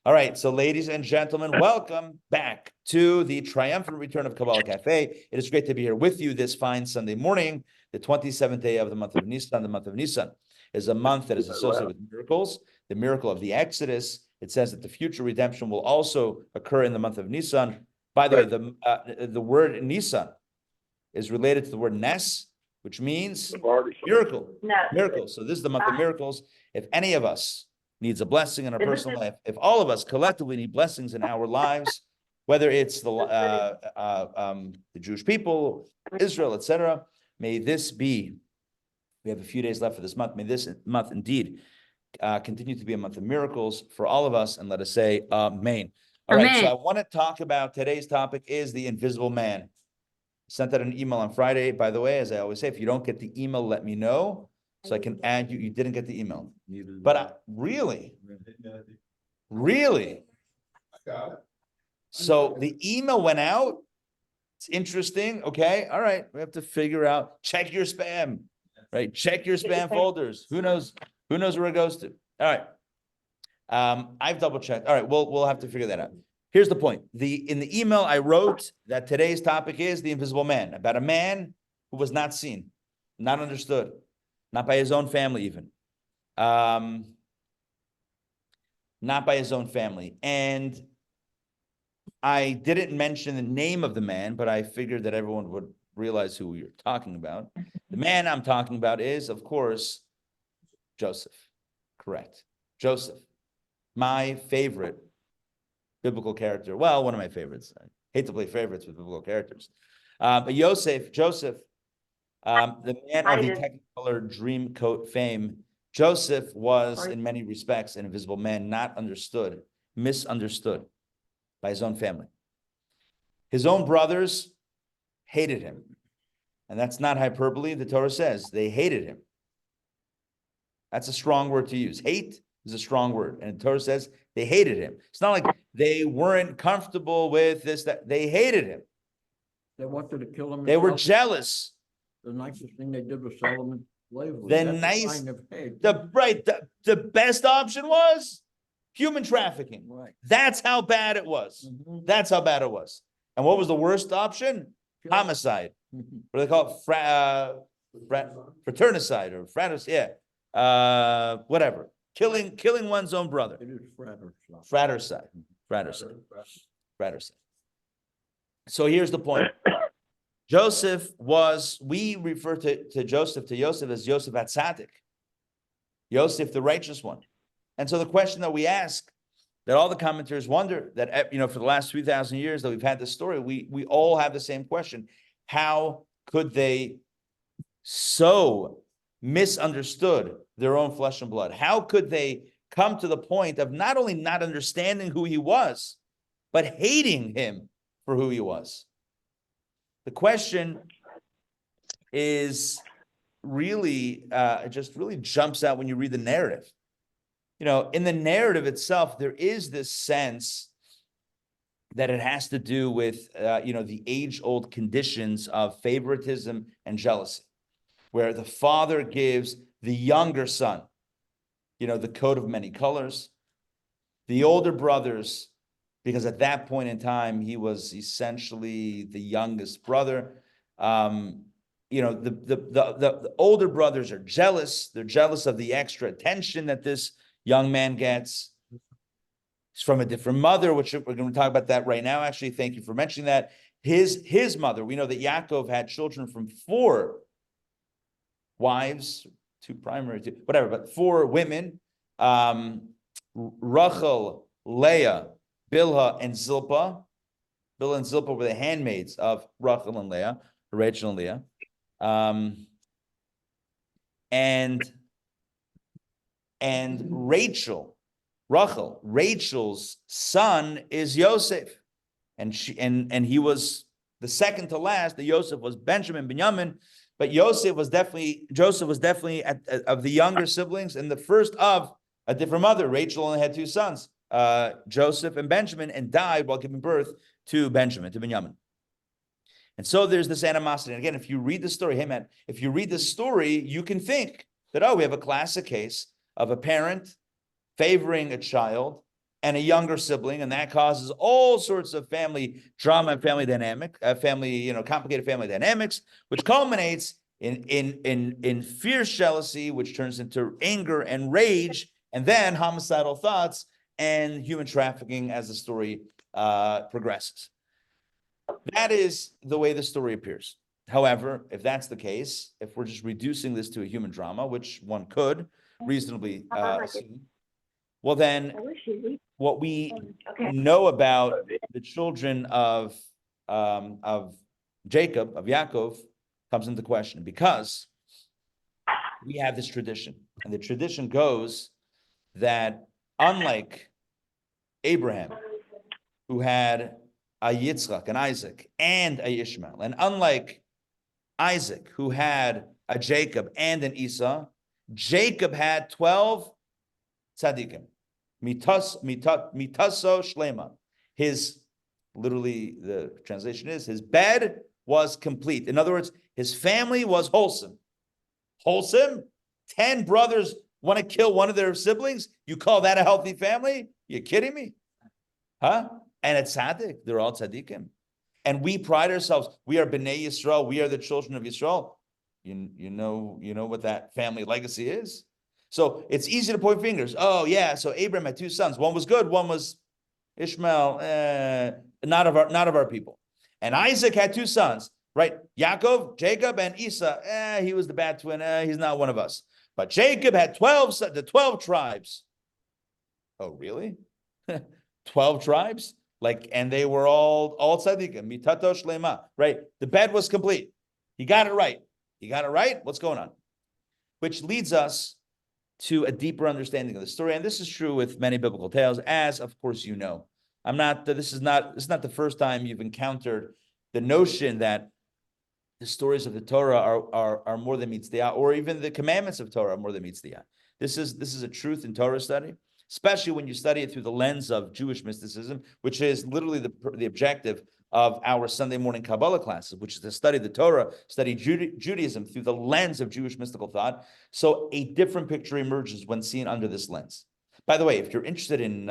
All right, so ladies and gentlemen, welcome back to the triumphant return of Kabbalah Café. It is great to be here with you this fine Sunday morning, the 27th day of the month of Nisan. The month of Nisan is a month that is associated with miracles, the miracle of the Exodus. It says that the future redemption will also occur in the month of Nisan. By the way, the word Nisan is related to the word Nes, which means miracle. Miracles. So this is the month of miracles. If any of us needs a blessing in our personal life, if all of us collectively need blessings in our lives, whether it's the Jewish people, Israel, etc., may this be, we have a few days left for this month, may this month indeed continue to be a month of miracles for all of us, and let us say amen. All right, so I want to talk about today's topic is the invisible man. Sent out an email on Friday, by the way, as I always say, if you don't get the email, let me know so I can add you. You didn't get the email. But really? I got it. So the email went out. It's interesting. Okay. All right. We have to figure out, check your spam, right? Check your spam folders. Who knows where it goes to? All right. I've double checked. All right. We'll have to figure that out. Here's the point. In the email, I wrote that today's topic is the invisible man, about a man who was not seen, not understood, not by his own family even. Not by his own family. And I didn't mention the name of the man, but I figured that everyone would realize who you're talking about. The man I'm talking about is, of course, Joseph. Correct. Joseph. My favorite biblical character. Well, one of my favorites. I hate to play favorites with biblical characters. But Joseph, the man of the Technicolor Dreamcoat fame, Joseph was, in many respects, an invisible man, not understood, misunderstood by his own family. His own brothers hated him. And that's not hyperbole. The Torah says they hated him. That's a strong word to use. Hate is a strong word. And the Torah says they hated him. It's not like they weren't comfortable with this, that they hated him. They wanted to kill him. They were jealous. The nicest thing they did was sell him in slavery. The best option was human trafficking. Right. That's how bad it was. Mm-hmm. That's how bad it was. And what was the worst option? Homicide. Mm-hmm. What do they call it? Fraternicide or fratricide. Yeah. Whatever. Killing one's own brother. It is Fratricide. So here's the point. Joseph was, we refer to Joseph as Yosef HaTzadik. Yosef, the righteous one. And so the question that we ask, that all the commentators wonder, that, for the last 3,000 years that we've had this story, we all have the same question. How could they so misunderstood their own flesh and blood? How could they come to the point of not only not understanding who he was, but hating him for who he was? The question is really, it just really jumps out when you read the narrative. In the narrative itself, there is this sense that it has to do with, the age-old conditions of favoritism and jealousy, where the father gives the younger son, the coat of many colors. The older brothers, because at that point in time, he was essentially the youngest brother. The older brothers are jealous. They're jealous of the extra attention that this young man gets. He's from a different mother, which we're going to talk about that right now. Actually, thank you for mentioning that. His mother, we know that Yaakov had children from 4 wives, 2 primary, but 4 women, Rachel, Leah, Bilhah, and Zilpah. Bilhah and Zilpah were the handmaids of Rachel and Leah, Rachel and Leah. And Rachel's son is Yosef. And he was the second to last. The Yosef was Binyamin. But Joseph was definitely of the younger siblings and the first of a different mother. Rachel only had 2 sons, Joseph and Benjamin, and died while giving birth to Binyamin. And so there's this animosity. And again, if you read the story, you can think that, we have a classic case of a parent favoring a child and a younger sibling, and that causes all sorts of family drama and family dynamic, complicated family dynamics, which culminates in fierce jealousy, which turns into anger and rage, and then homicidal thoughts and human trafficking as the story progresses. That is the way the story appears. However, if that's the case, if we're just reducing this to a human drama, which one could reasonably assume, well then, what we know about the children of Jacob, of Yaakov, comes into question, because we have this tradition, and the tradition goes that unlike Abraham, who had a Yitzchak, an Isaac, and a Ishmael, and unlike Isaac, who had a Jacob and an Esau, Jacob had 12 tzaddikim. Mitaso shlema. His, literally, the translation is, his bed was complete. In other words, his family was wholesome. Wholesome? 10 brothers want to kill one of their siblings? You call that a healthy family? You kidding me? Huh? And it's tzaddik. They're all tzaddikim. And we pride ourselves. We are Bnei Yisrael. We are the children of Yisrael. You know what that family legacy is? So it's easy to point fingers. Oh, yeah, so Abraham had 2 sons. One was good, one was Ishmael, not of our people. And Isaac had 2 sons, right? Yaakov, Jacob, and Esau. He was the bad twin. He's not one of us. But Jacob had 12 tribes. Oh, really? 12 tribes? And they were all tzaddikim, mitato shlema, right? The bed was complete. He got it right. He got it right? What's going on? Which leads us to a deeper understanding of the story. And this is true with many biblical tales, as of course you know. This is not the first time you've encountered the notion that the stories of the Torah are more than meets the eye, or even the commandments of Torah are more than meets the eye. This is a truth in Torah study, especially when you study it through the lens of Jewish mysticism, which is literally the objective of our Sunday morning Kabbalah classes, which is to study the Torah, study Judaism through the lens of Jewish mystical thought. So a different picture emerges when seen under this lens. By the way, if you're interested in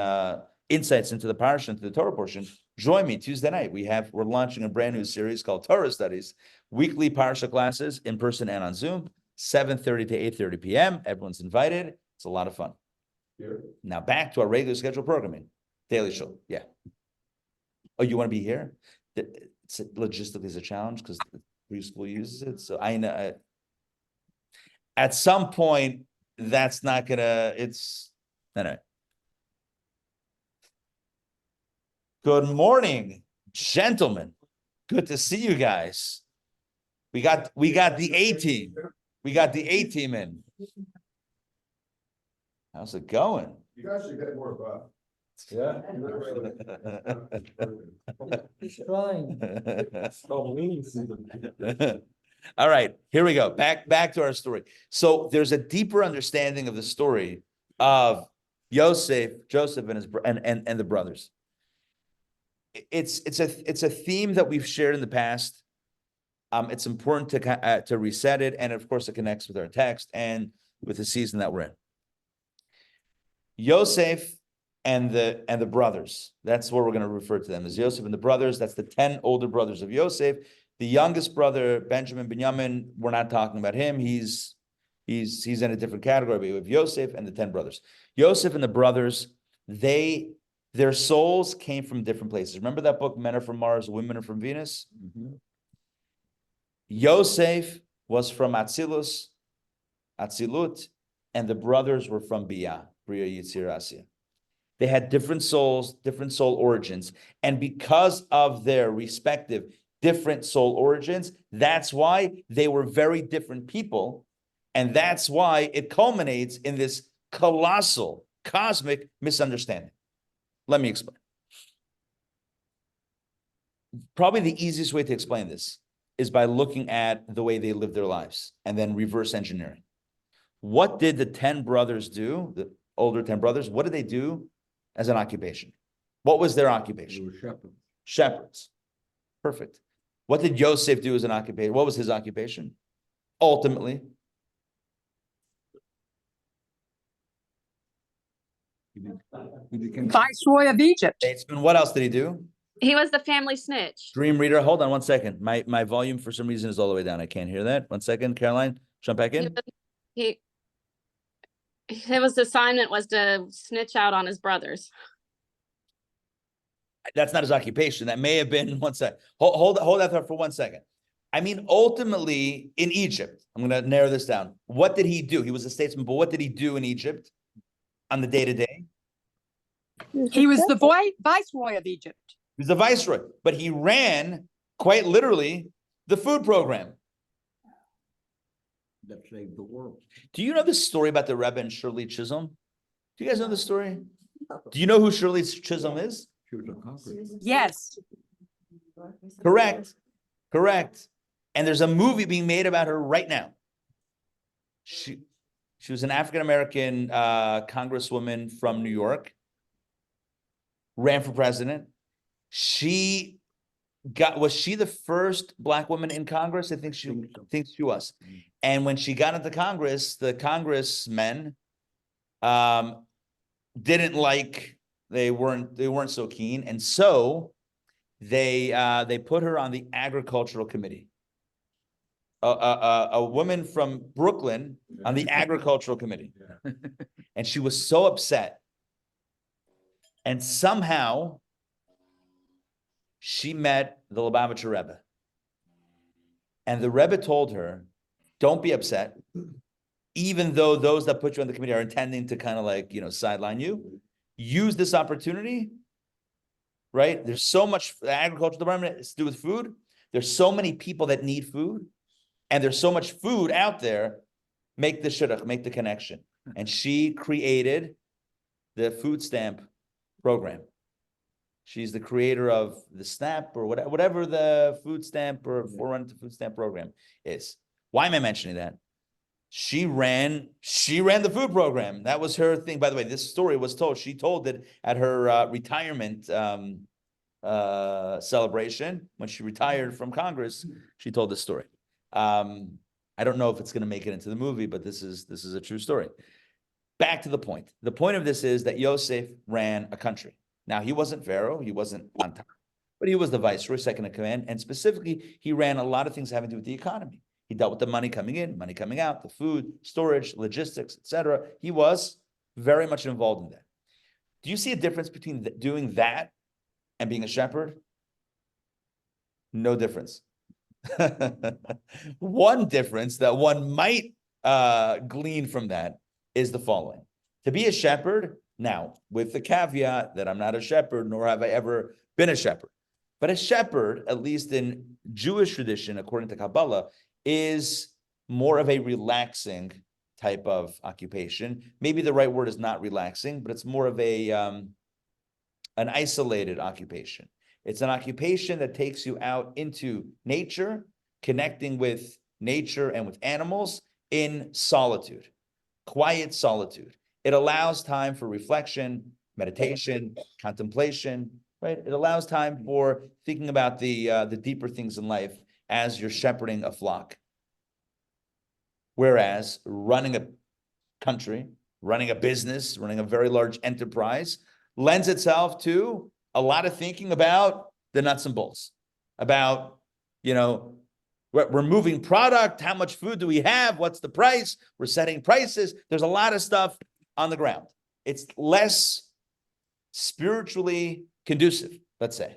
insights into the parasha, into the Torah portion, join me Tuesday night. We're launching a brand new series called Torah Studies, weekly parasha classes in person and on Zoom, 7:30 to 8:30 p.m. Everyone's invited. It's a lot of fun. Here. Now back to our regular scheduled programming. Daily show. Yeah. Oh, you want to be here? It's logistically is a challenge because the preschool uses it. So I know at some point that's not gonna. Anyway. Good morning, gentlemen. Good to see you guys. We got the A team. We got the A team in. How's it going? You guys should get more buff. Yeah. He's trying. All right, here we go. Back to our story. So there's a deeper understanding of the story of Joseph and his and the brothers. It's a theme that we've shared in the past. It's important to reset it, and of course it connects with our text and with the season that we're in. Yosef and the brothers. That's what we're going to refer to them as, Yosef and the brothers. That's the 10 older brothers of Yosef. The youngest brother, Benjamin, we're not talking about him. He's in a different category. But we have Yosef and the 10 brothers. Yosef and the brothers, their souls came from different places. Remember that book, Men Are From Mars, Women Are From Venus? Mm-hmm. Yosef was from Atzilut, and the brothers were from Bria Yitzir Asya. They had different souls, different soul origins. And because of their respective different soul origins, that's why they were very different people. And that's why it culminates in this colossal, cosmic misunderstanding. Let me explain. Probably the easiest way to explain this is by looking at the way they lived their lives and then reverse engineering. What did the 10 brothers do, the older 10 brothers, what did they do as an occupation? What was their occupation? They were shepherds. Shepherds. Perfect. What did Yosef do as an occupation? What was his occupation? Ultimately, Viceroy of Egypt. Statesman. What else did he do? He was the family snitch. Dream reader. Hold on 1 second. My volume for some reason is all the way down. I can't hear that. 1 second, Caroline. Jump back in. He his assignment was to snitch out on his brothers. That's not his occupation. That may have been 1 second. Hold that thought for 1 second. I mean, ultimately in Egypt, I'm going to narrow this down. What did he do? He was a statesman, but what did he do in Egypt on the day-to-day? He was the viceroy of Egypt. He was the viceroy, but he ran quite literally the food program. That saved the world. Do you know the story about the Rebbe and Shirley Chisholm? Do you guys know the story? Do you know who Shirley Chisholm is? She was a conqueror. Yes. Correct. Correct. And there's a movie being made about her right now. She was an African-American congresswoman from New York, ran for president. Was she the first Black woman in Congress? I think she was. And when she got into Congress, the congressmen didn't like, they weren't so keen. And so they put her on the agricultural committee. A woman from Brooklyn on the agricultural committee. And she was so upset. And somehow she met the Lubavitcher Rebbe. And the Rebbe told her, don't be upset, even though those that put you on the committee are intending to kind of like, sideline you. Use this opportunity, right? There's so much, the agricultural department is to do with food. There's so many people that need food, and there's so much food out there. Make the shidduch, make the connection. And she created the food stamp program. She's the creator of the SNAP or whatever the food stamp or forerunner to food stamp program is. Why am I mentioning that? She ran the food program. That was her thing. By the way, this story was told. She told it at her retirement celebration when she retired from Congress. She told this story. I don't know if it's going to make it into the movie, but this is a true story. Back to the point. The point of this is that Yosef ran a country. Now, he wasn't Pharaoh, he wasn't on top, but he was the viceroy, second in command, and specifically, he ran a lot of things having to do with the economy. He dealt with the money coming in, money coming out, the food, storage, logistics, etc. He was very much involved in that. Do you see a difference between doing that and being a shepherd? No difference. One difference that one might glean from that is the following. To be a shepherd, now, with the caveat that I'm not a shepherd, nor have I ever been a shepherd. But a shepherd, at least in Jewish tradition, according to Kabbalah, is more of a relaxing type of occupation. Maybe the right word is not relaxing, but it's more of an isolated occupation. It's an occupation that takes you out into nature, connecting with nature and with animals in solitude, quiet solitude. It allows time for reflection, meditation, contemplation, right? It allows time for thinking about the deeper things in life as you're shepherding a flock. Whereas running a country, running a business, running a very large enterprise lends itself to a lot of thinking about the nuts and bolts, about, we're moving product, how much food do we have, what's the price, we're setting prices. There's a lot of stuff on the ground. It's less spiritually conducive, let's say,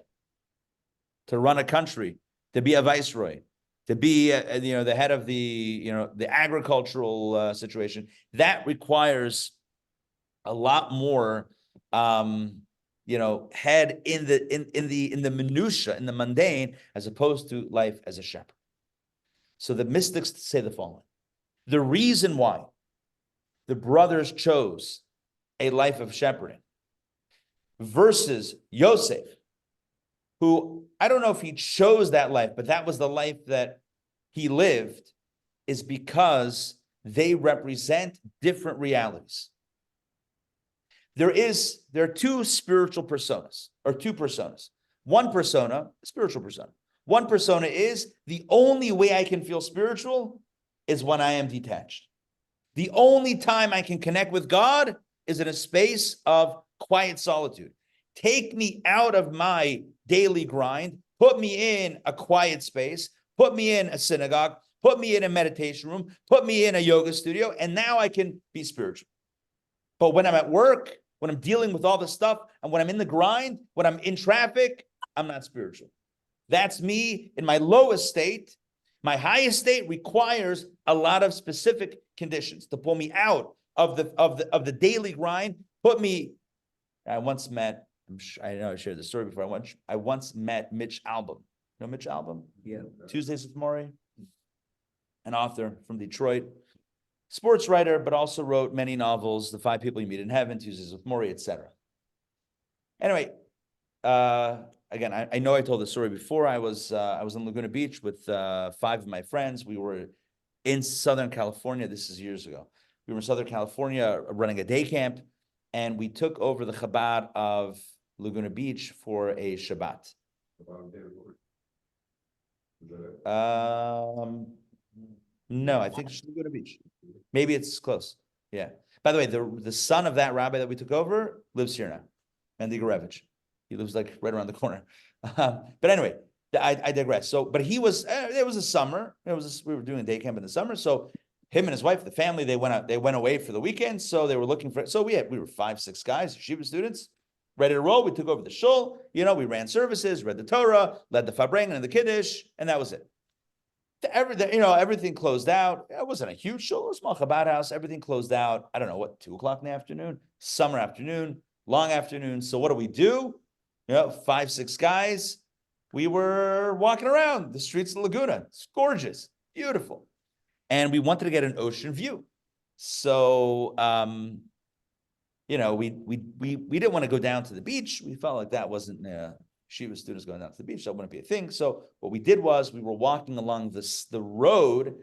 to run a country, to be a viceroy, to be the head of the agricultural situation. That requires a lot more head in the minutia, in the mundane, as opposed to life as a shepherd. So the mystics say the following: the reason why the brothers chose a life of shepherding versus Yosef, who I don't know if he chose that life, but that was the life that he lived, is because they represent different realities. There are two spiritual personas, or two personas. One persona, spiritual persona. One persona is the only way I can feel spiritual is when I am detached. The only time I can connect with God is in a space of quiet solitude. Take me out of my daily grind, put me in a quiet space, put me in a synagogue, put me in a meditation room, put me in a yoga studio, and now I can be spiritual. But when I'm at work, when I'm dealing with all this stuff, and when I'm in the grind, when I'm in traffic, I'm not spiritual. That's me in my lowest state. My highest state requires a lot of specific conditions to pull me out of the daily grind. Put me. I once met. I know I shared this story before. I once met Mitch Albom. You know Mitch Albom? Yeah. Tuesdays with Maury, an author from Detroit, sports writer, but also wrote many novels, The Five People You Meet in Heaven, Tuesdays with Maury, etc. Anyway, again, I know I told this story before. I was in Laguna Beach with 5 of my friends. We were in Southern California. This is years ago. We were in Southern California running a day camp, and we took over the Chabad of Laguna Beach for a Shabbat. No, I think it's Laguna Beach. Maybe it's close. Yeah. By the way, the son of that rabbi that we took over lives here now, Mendy Gorevich. He lives like right around the corner. But anyway, I digress. So, but he was. It was a summer. We were doing a day camp in the summer. So, him and his wife, the family, they went away for the weekend. So they were looking for. So we were 5, 6 guys, yeshiva students, ready to roll. We took over the shul. We ran services, read the Torah, led the Farbrengen and the Kiddush, and that was it. Everything closed out. It wasn't a huge shul, it was a small Chabad house. Everything closed out. I don't know what, 2:00 in the afternoon, summer afternoon, long afternoon. So what do? 5, 6 guys. We were walking around the streets of Laguna. It's gorgeous, beautiful, and we wanted to get an ocean view. So, we didn't want to go down to the beach. We felt like that wasn't. Yeshiva students going down to the beach, that wouldn't be a thing. So what we did was we were walking along the road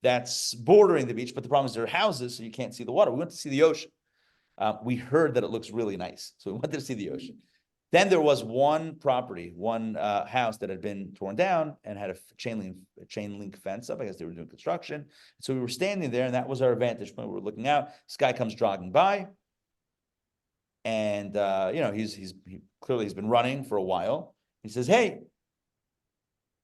that's bordering the beach, but the problem is there are houses, so you can't see the water. We went to see the ocean. We heard that it looks really nice, so we wanted to see the ocean. Then there was one house that had been torn down and had a chain link fence up. I guess they were doing construction. So we were standing there, and that was our vantage point. We were looking out. This guy comes jogging by. And he's been running for a while. He says, "Hey,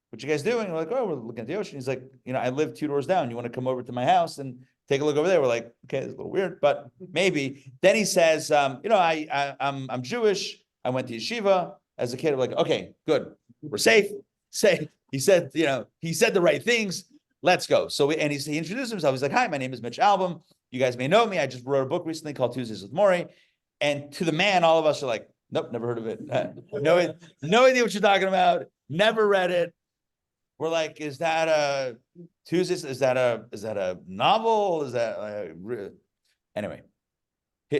what you guys doing?" We're like, "Oh, we're looking at the ocean." He's like, "I live 2 doors down. You want to come over to my house and take a look over there?" We're like, "Okay, it's a little weird, but maybe." Then he says, I'm Jewish. I went to yeshiva as a kid." We're like, "Okay, good. We're safe." He said the right things. Let's go. So he introduced himself. He's like, "Hi, my name is Mitch Albom. You guys may know me. I just wrote a book recently called Tuesdays with Maury." And to the man, all of us are like, "Nope, never heard of it. No idea what you're talking about. Never read it." We're like, "Is that a Tuesdays? Is that a novel? Is that anyway?"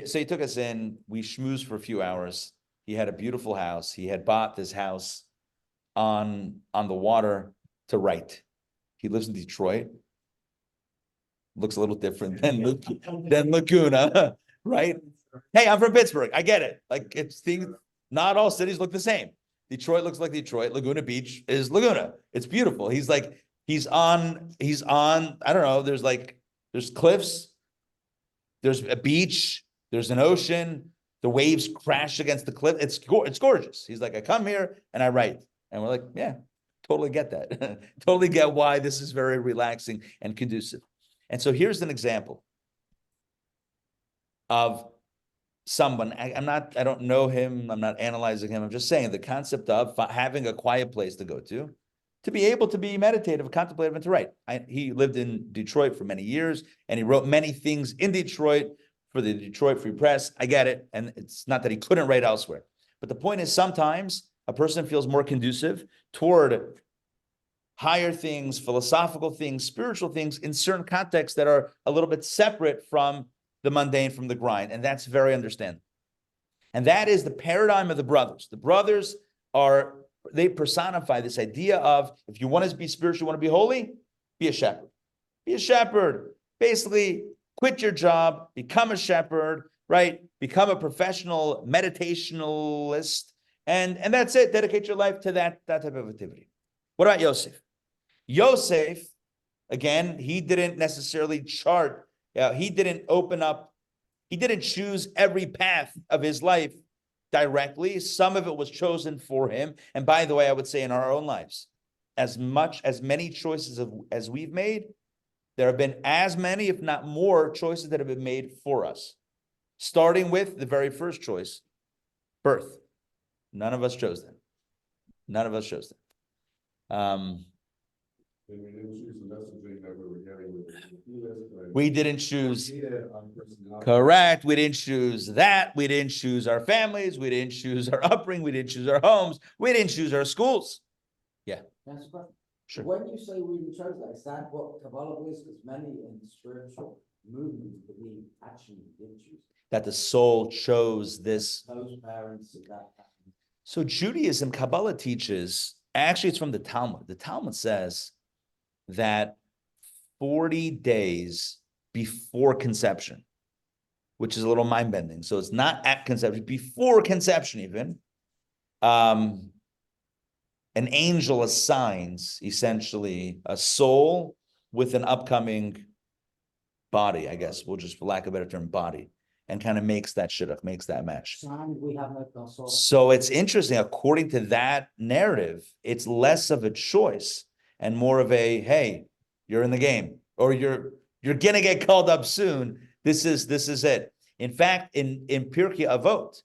So he took us in. We schmoozed for a few hours. He had a beautiful house. He had bought this house on the water to write. He lives in Detroit. Looks a little different than Laguna, right? Hey, I'm from Pittsburgh. I get it. Like not all cities look the same. Detroit looks like Detroit. Laguna Beach is Laguna. It's beautiful. He's on, I don't know. There's cliffs. There's a beach. There's an ocean. The waves crash against the cliff. It's gorgeous. He's like, "I come here and I write." And we're like, "Yeah, totally get that. Totally get why this is very relaxing and conducive." And so here's an example of someone. I don't know him. I'm not analyzing him. I'm just saying the concept of having a quiet place to go to be able to be meditative, contemplative, and to write. He lived in Detroit for many years, and he wrote many things in Detroit for the Detroit Free Press. I get it. And it's not that he couldn't write elsewhere. But the point is, sometimes a person feels more conducive toward higher things, philosophical things, spiritual things in certain contexts that are a little bit separate from the mundane, from the grind. And that's very understandable. And that is the paradigm of the brothers. The brothers they personify this idea of, if you want to be spiritual, you want to be holy, be a shepherd. Be a shepherd. Basically, quit your job, become a shepherd, right? Become a professional meditationalist, and that's it. Dedicate your life to that type of activity. What about Yosef? Yosef, again, he didn't necessarily chart. He didn't open up He didn't choose every path of his life directly. Some of it was chosen for him. And by the way, I would say in our own lives, as many choices as we've made, there have been as many, if not more, choices that have been made for us. Starting with the very first choice, birth. None of us chose that. None of us chose that. And we didn't choose the messaging that we were getting with We didn't choose. personality. Correct. We didn't choose that. We didn't choose our families. We didn't choose our upbringing. We didn't choose our homes. We didn't choose our schools. Yeah. That's right. Sure. When you say we chose that, is that what Kabbalah believes? Because many in spiritual movements believe actually did choose That the soul chose this. those parents and that. So Judaism, Kabbalah teaches, actually it's from the Talmud. The Talmud says that 40 days before conception, which is a little mind-bending. So it's not at conception, before conception even, an angel assigns essentially a soul with an upcoming body, I guess, we'll just, for lack of a better term, body, and kind of makes that shidduch, makes that match. Sign we have no console. So it's interesting, according to that narrative, it's less of a choice and more of a, hey, you're in the game, or you're gonna get called up soon. This is it. In fact, in Pirkei Avot,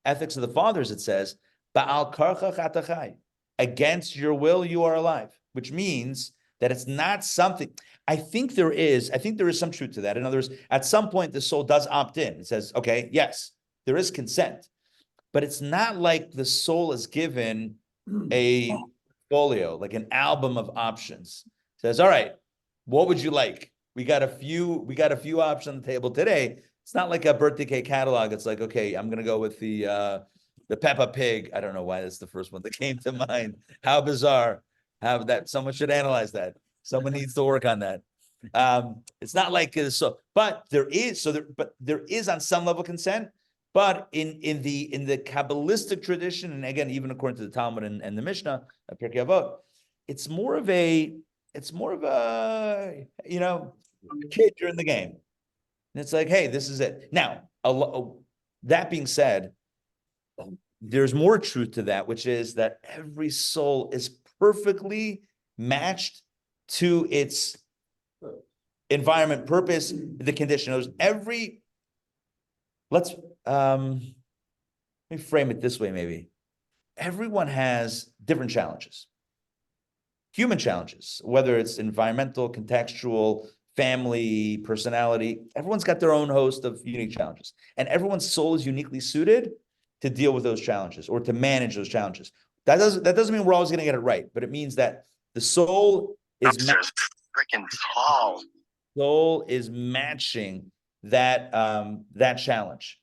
Ethics of the Fathers, it says, Ba'al karcha chatachai, against your will you are alive, which means that it's not something. I think there is some truth to that. In other words, at some point the soul does opt in. It says, okay, yes, there is consent, but it's not like the soul is given a folio, like an album of options. It says, all right, what would you like? We got a few options on the table today. It's not like a birthday cake catalog. It's like, okay, I'm gonna go with the Peppa Pig. I don't know why that's the first one that came to mind. How bizarre. How that someone should analyze that. Someone needs to work on that. It's not like so, but there is on some level consent. But in the Kabbalistic tradition, and again, even according to the Talmud and the Mishnah, Pirkei Avot, it's more of a kid, you're in the game. And it's like, hey, this is it. Now, that being said, there's more truth to that, which is that every soul is perfectly matched to its environment, purpose, the condition. Let me frame it this way, maybe. Everyone has different challenges. Human challenges, whether it's environmental, contextual, family, personality, everyone's got their own host of unique challenges. And everyone's soul is uniquely suited to deal with those challenges or to manage those challenges. That doesn't mean we're always going to get it right, but it means that the soul is freaking tall. Soul is matching that that challenge,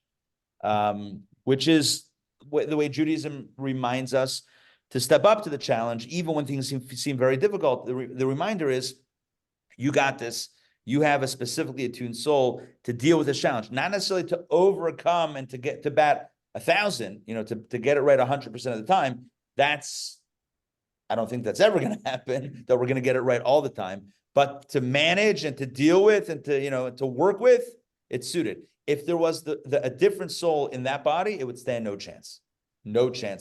which is the way Judaism reminds us to step up to the challenge, even when things seem very difficult. The reminder is, you got this. You have a specifically attuned soul to deal with this challenge, not necessarily to overcome and to get to bat 1,000, to get it right 100% of the time. I don't think that's ever going to happen, that we're going to get it right all the time. But to manage and to deal with and to work with, it's suited. If there was a different soul in that body, it would stand no chance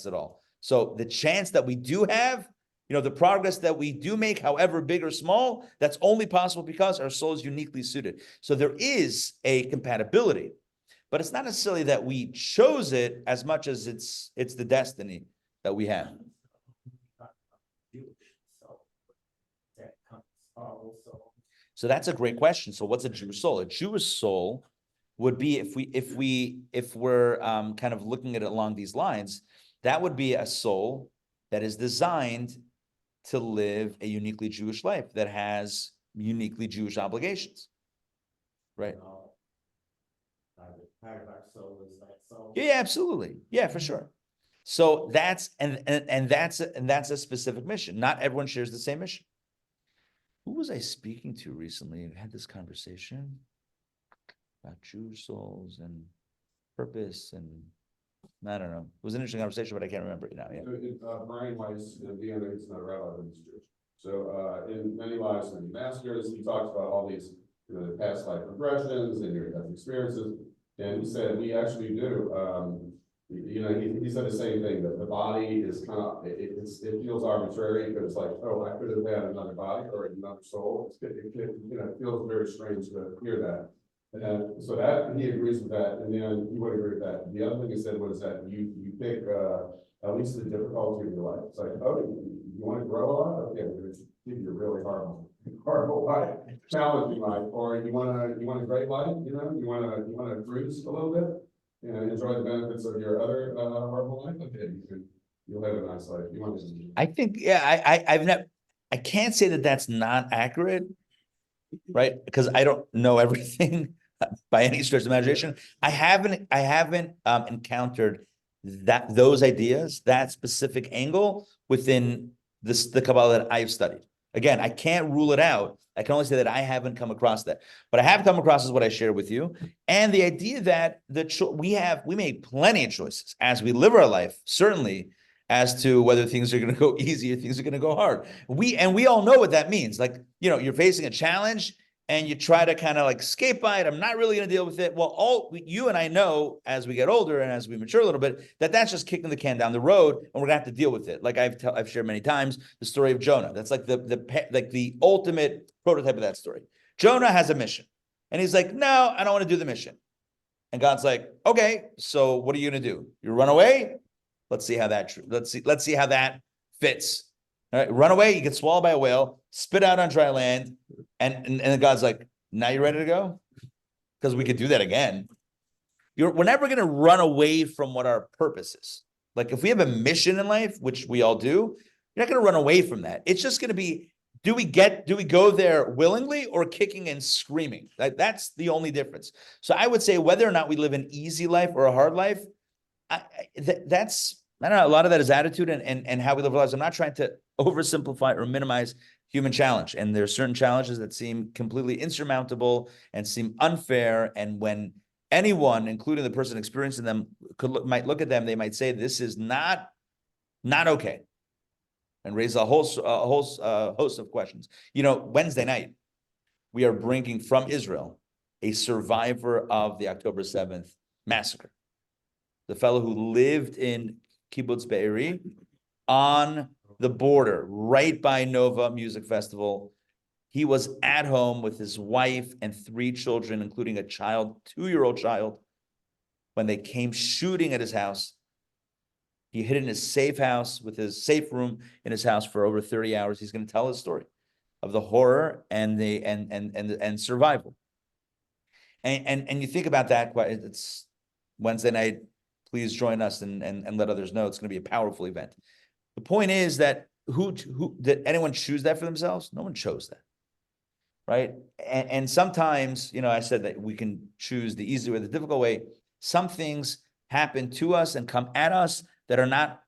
at all. So the chance that we do have, the progress that we do make, however big or small, that's only possible because our soul is uniquely suited. So there is a compatibility, but it's not necessarily that we chose it as much as it's the destiny that we have. So that's a great question. So what's a Jewish soul? A Jewish soul would be, if we're kind of looking at it along these lines, that would be a soul that is designed to live a uniquely Jewish life, that has uniquely Jewish obligations. Right. Yeah, absolutely. Yeah, for sure. So that's a specific mission. Not everyone shares the same mission. Who was I speaking to recently? I had this conversation about Jewish souls and purpose, and I don't know. It was an interesting conversation, but I can't remember it now. Yeah. Brian Weiss, DNA is not a rabbi, but he's Jewish. So in Many Lives, Many Masters, he talks about all these, the past life regressions and your experiences. And he said, we actually do, he said the same thing, that the body is kind of, it feels arbitrary, because like, oh, I could have had another body or another soul. It feels very strange to hear that. And so that, he agrees with that, and then you would agree with that. The other thing he said was that you pick, at least the difficulty of your life. It's like, oh, you want to grow a lot? Okay, we're going to give you a really horrible life, challenging life, or you want a great life, you want to cruise a little bit, enjoy the benefits of your other horrible life. Okay, you'll have a nice life. You want to. I think, I can't say that that's not accurate, right? Because I don't know everything by any stretch of the imagination. I haven't encountered those ideas, that specific angle within the Kabbalah that I've studied. Again, I can't rule it out. I can only say that I haven't come across that. But I have come across is what I shared with you. And the idea that we make plenty of choices as we live our life, certainly, as to whether things are going to go easy or things are going to go hard. We all know what that means. Like, you're facing a challenge and you try to kind of like skate by it. I'm not really going to deal with it. Well, you and I know as we get older and as we mature a little bit, that's just kicking the can down the road, and we're gonna have to deal with it. Like I've shared many times the story of Jonah. That's like the ultimate prototype of that story. Jonah has a mission, and he's like, no, I don't want to do the mission. And God's like, okay, so what are you gonna do? You run away? Let's see how that fits. All right, run away, you get swallowed by a whale, spit out on dry land, and God's like, now you're ready to go? Because we could do that again. We're never going to run away from what our purpose is. Like if we have a mission in life, which we all do, you're not going to run away from that. It's just going to be, do we go there willingly or kicking and screaming? That's the only difference. So I would say whether or not we live an easy life or a hard life, that's, I don't know, a lot of that is attitude and how we live our lives. I'm not trying to oversimplify or minimize human challenge. And there are certain challenges that seem completely insurmountable and seem unfair. And when anyone, including the person experiencing them, might look at them, they might say, this is not okay. And raise a whole host of questions. Wednesday night, we are bringing from Israel a survivor of the October 7th massacre. The fellow who lived in Kibbutz Be'eri on the border, right by Nova Music Festival. He was at home with his wife and 3 children, including a 2-year-old child, when they came shooting at his house. He hid in his safe house with his safe room in his house for over 30 hours. He's going to tell his story of the horror and survival. And you think about that, it's Wednesday night. Please join us and let others know. It's going to be a powerful event. The point is that who did anyone choose that for themselves? No one chose that, right? And sometimes, I said that we can choose the easy way, the difficult way. Some things happen to us and come at us that are not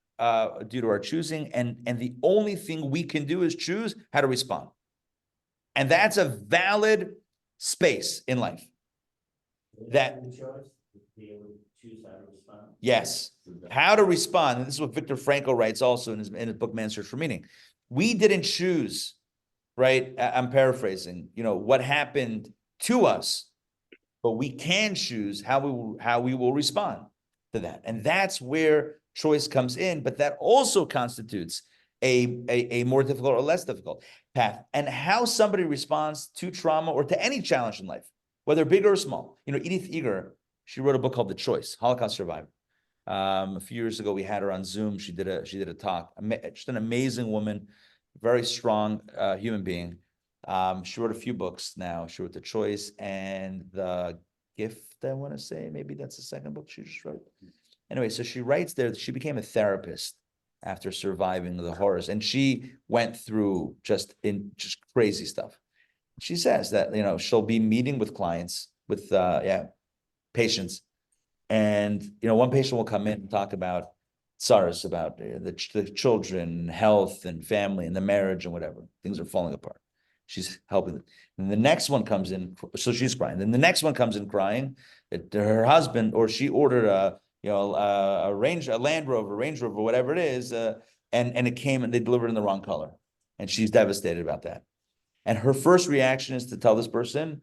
due to our choosing, and the only thing we can do is choose how to respond. And that's a valid space in life. Yes, how to respond. And this is what Viktor Frankl writes also in his book, Man's Search for Meaning. We didn't choose, right? I'm paraphrasing, what happened to us, but we can choose how we will respond to that. And that's where choice comes in, but that also constitutes a more difficult or less difficult path. And how somebody responds to trauma or to any challenge in life, whether big or small. Edith Eger, she wrote a book called The Choice, Holocaust Survivor. A few years ago, we had her on Zoom. She did a talk. Just an amazing woman, very strong human being. She wrote a few books now. She wrote The Choice and The Gift, I want to say. Maybe that's the second book she just wrote. Anyway, so she writes there that she became a therapist after surviving the horrors. And she went through just crazy stuff. She says that, she'll be meeting with clients, with patients. And, one patient will come in and talk about SARS, about the children, health and family and the marriage and whatever. Things are falling apart. She's helping them. And the next one comes in, so she's crying. Then the next one comes in crying that her husband, or she ordered a Land Rover, Range Rover, whatever it is, and it came and they delivered in the wrong color. And she's devastated about that. And her first reaction is to tell this person,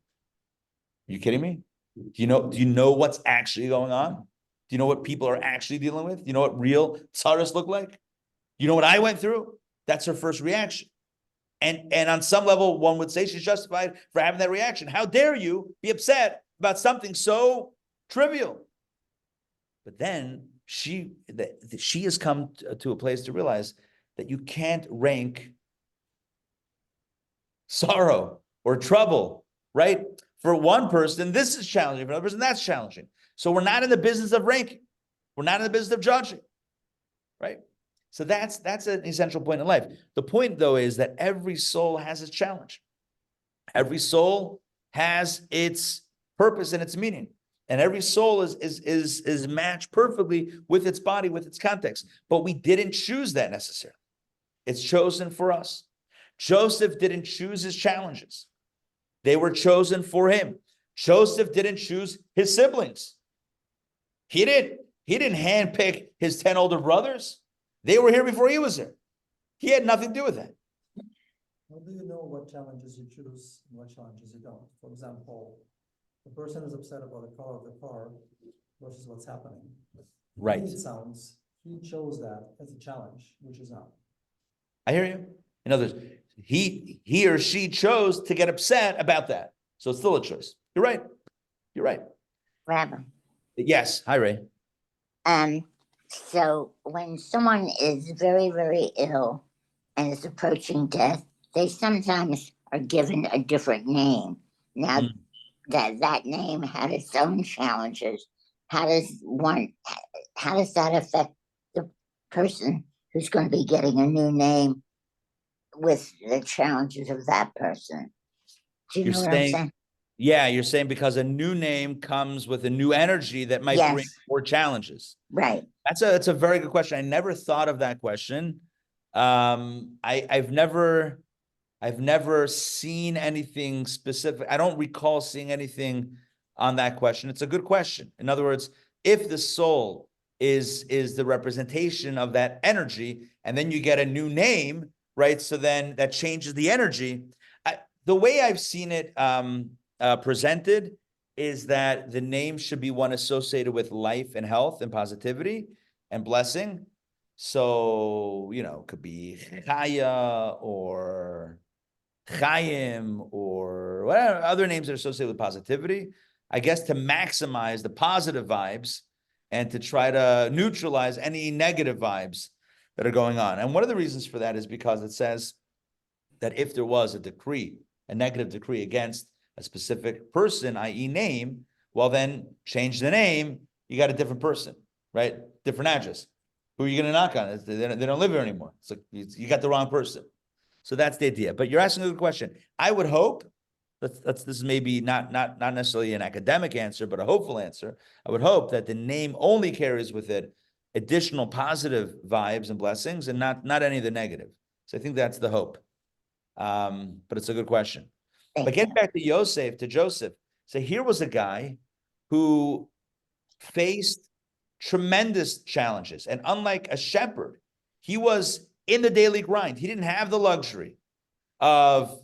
"You kidding me? Do you know what's actually going on? Do you know what people are actually dealing with? Do you know what real tzaras look like? You know what I went through? That's her first reaction. And on some level, one would say she's justified for having that reaction. How dare you be upset about something so trivial? But then she has come to a place to realize that you can't rank sorrow or trouble, right? For one person, this is challenging. For another person, that's challenging. So we're not in the business of ranking. We're not in the business of judging, right? So that's an essential point in life. The point, though, is that every soul has its challenge. Every soul has its purpose and its meaning. And every soul is matched perfectly with its body, with its context. But we didn't choose that necessarily. It's chosen for us. Joseph didn't choose his challenges. They were chosen for him. Joseph didn't choose his siblings. He didn't handpick his 10 older brothers. They were here before he was here. He had nothing to do with that. How do you know what challenges you choose and what challenges you don't? For example, the person is upset about the color of the car versus what's happening. Right. It sounds he chose that as a challenge, which is not. I hear you. In other words, he or she chose to get upset about that. So it's still a choice. You're right. You're right. Rabbi. Yes. Hi, Ray. So when someone is very, very ill and is approaching death, they sometimes are given a different name. Now that name had its own challenges. How does that affect the person who's going to be getting a new name with the challenges of that person? Do you know what I'm saying? Yeah, you're saying because a new name comes with a new energy that might bring more challenges. Right. That's a very good question. I never thought of that question. I've never seen anything specific. I don't recall seeing anything on that question. It's a good question. In other words, if the soul is the representation of that energy, and then you get a new name, right? So then that changes the energy. The way I've seen it presented is that the name should be one associated with life and health and positivity and blessing. So, it could be Chaya or Chaim or whatever other names that are associated with positivity, I guess, to maximize the positive vibes and to try to neutralize any negative vibes that are going on. And one of the reasons for that is because it says that if there was a negative decree against a specific person, i.e. name, well, then change the name, you got a different person, right? Different address. Who are you going to knock on? They don't live here anymore. So you got the wrong person. So that's the idea. But you're asking a good question. I would hope, this is maybe not necessarily an academic answer, but a hopeful answer. I would hope that the name only carries with it additional positive vibes and blessings and not any of the negative. So I think that's the hope. But it's a good question. But getting back to Joseph. So here was a guy who faced tremendous challenges. And unlike a shepherd, he was in the daily grind. He didn't have the luxury of,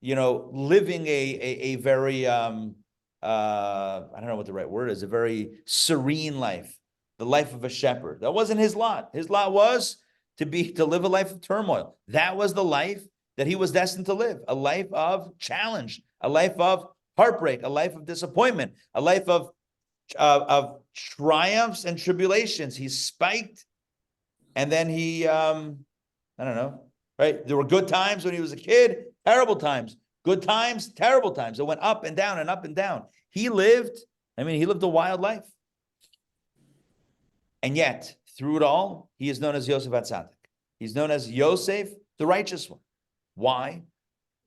living a very, I don't know what the right word is, a very serene life, the life of a shepherd. That wasn't his lot. His lot was to live a life of turmoil. That was the life that he was destined to live, a life of challenge, a life of heartbreak, a life of disappointment, a life of triumphs and tribulations. He spiked, and then he, I don't know, right? There were good times when he was a kid, terrible times, good times, terrible times. It went up and down and up and down. He lived a wild life. And yet, through it all, he is known as Yosef HaTzadik. He's known as Yosef, the righteous one. Why?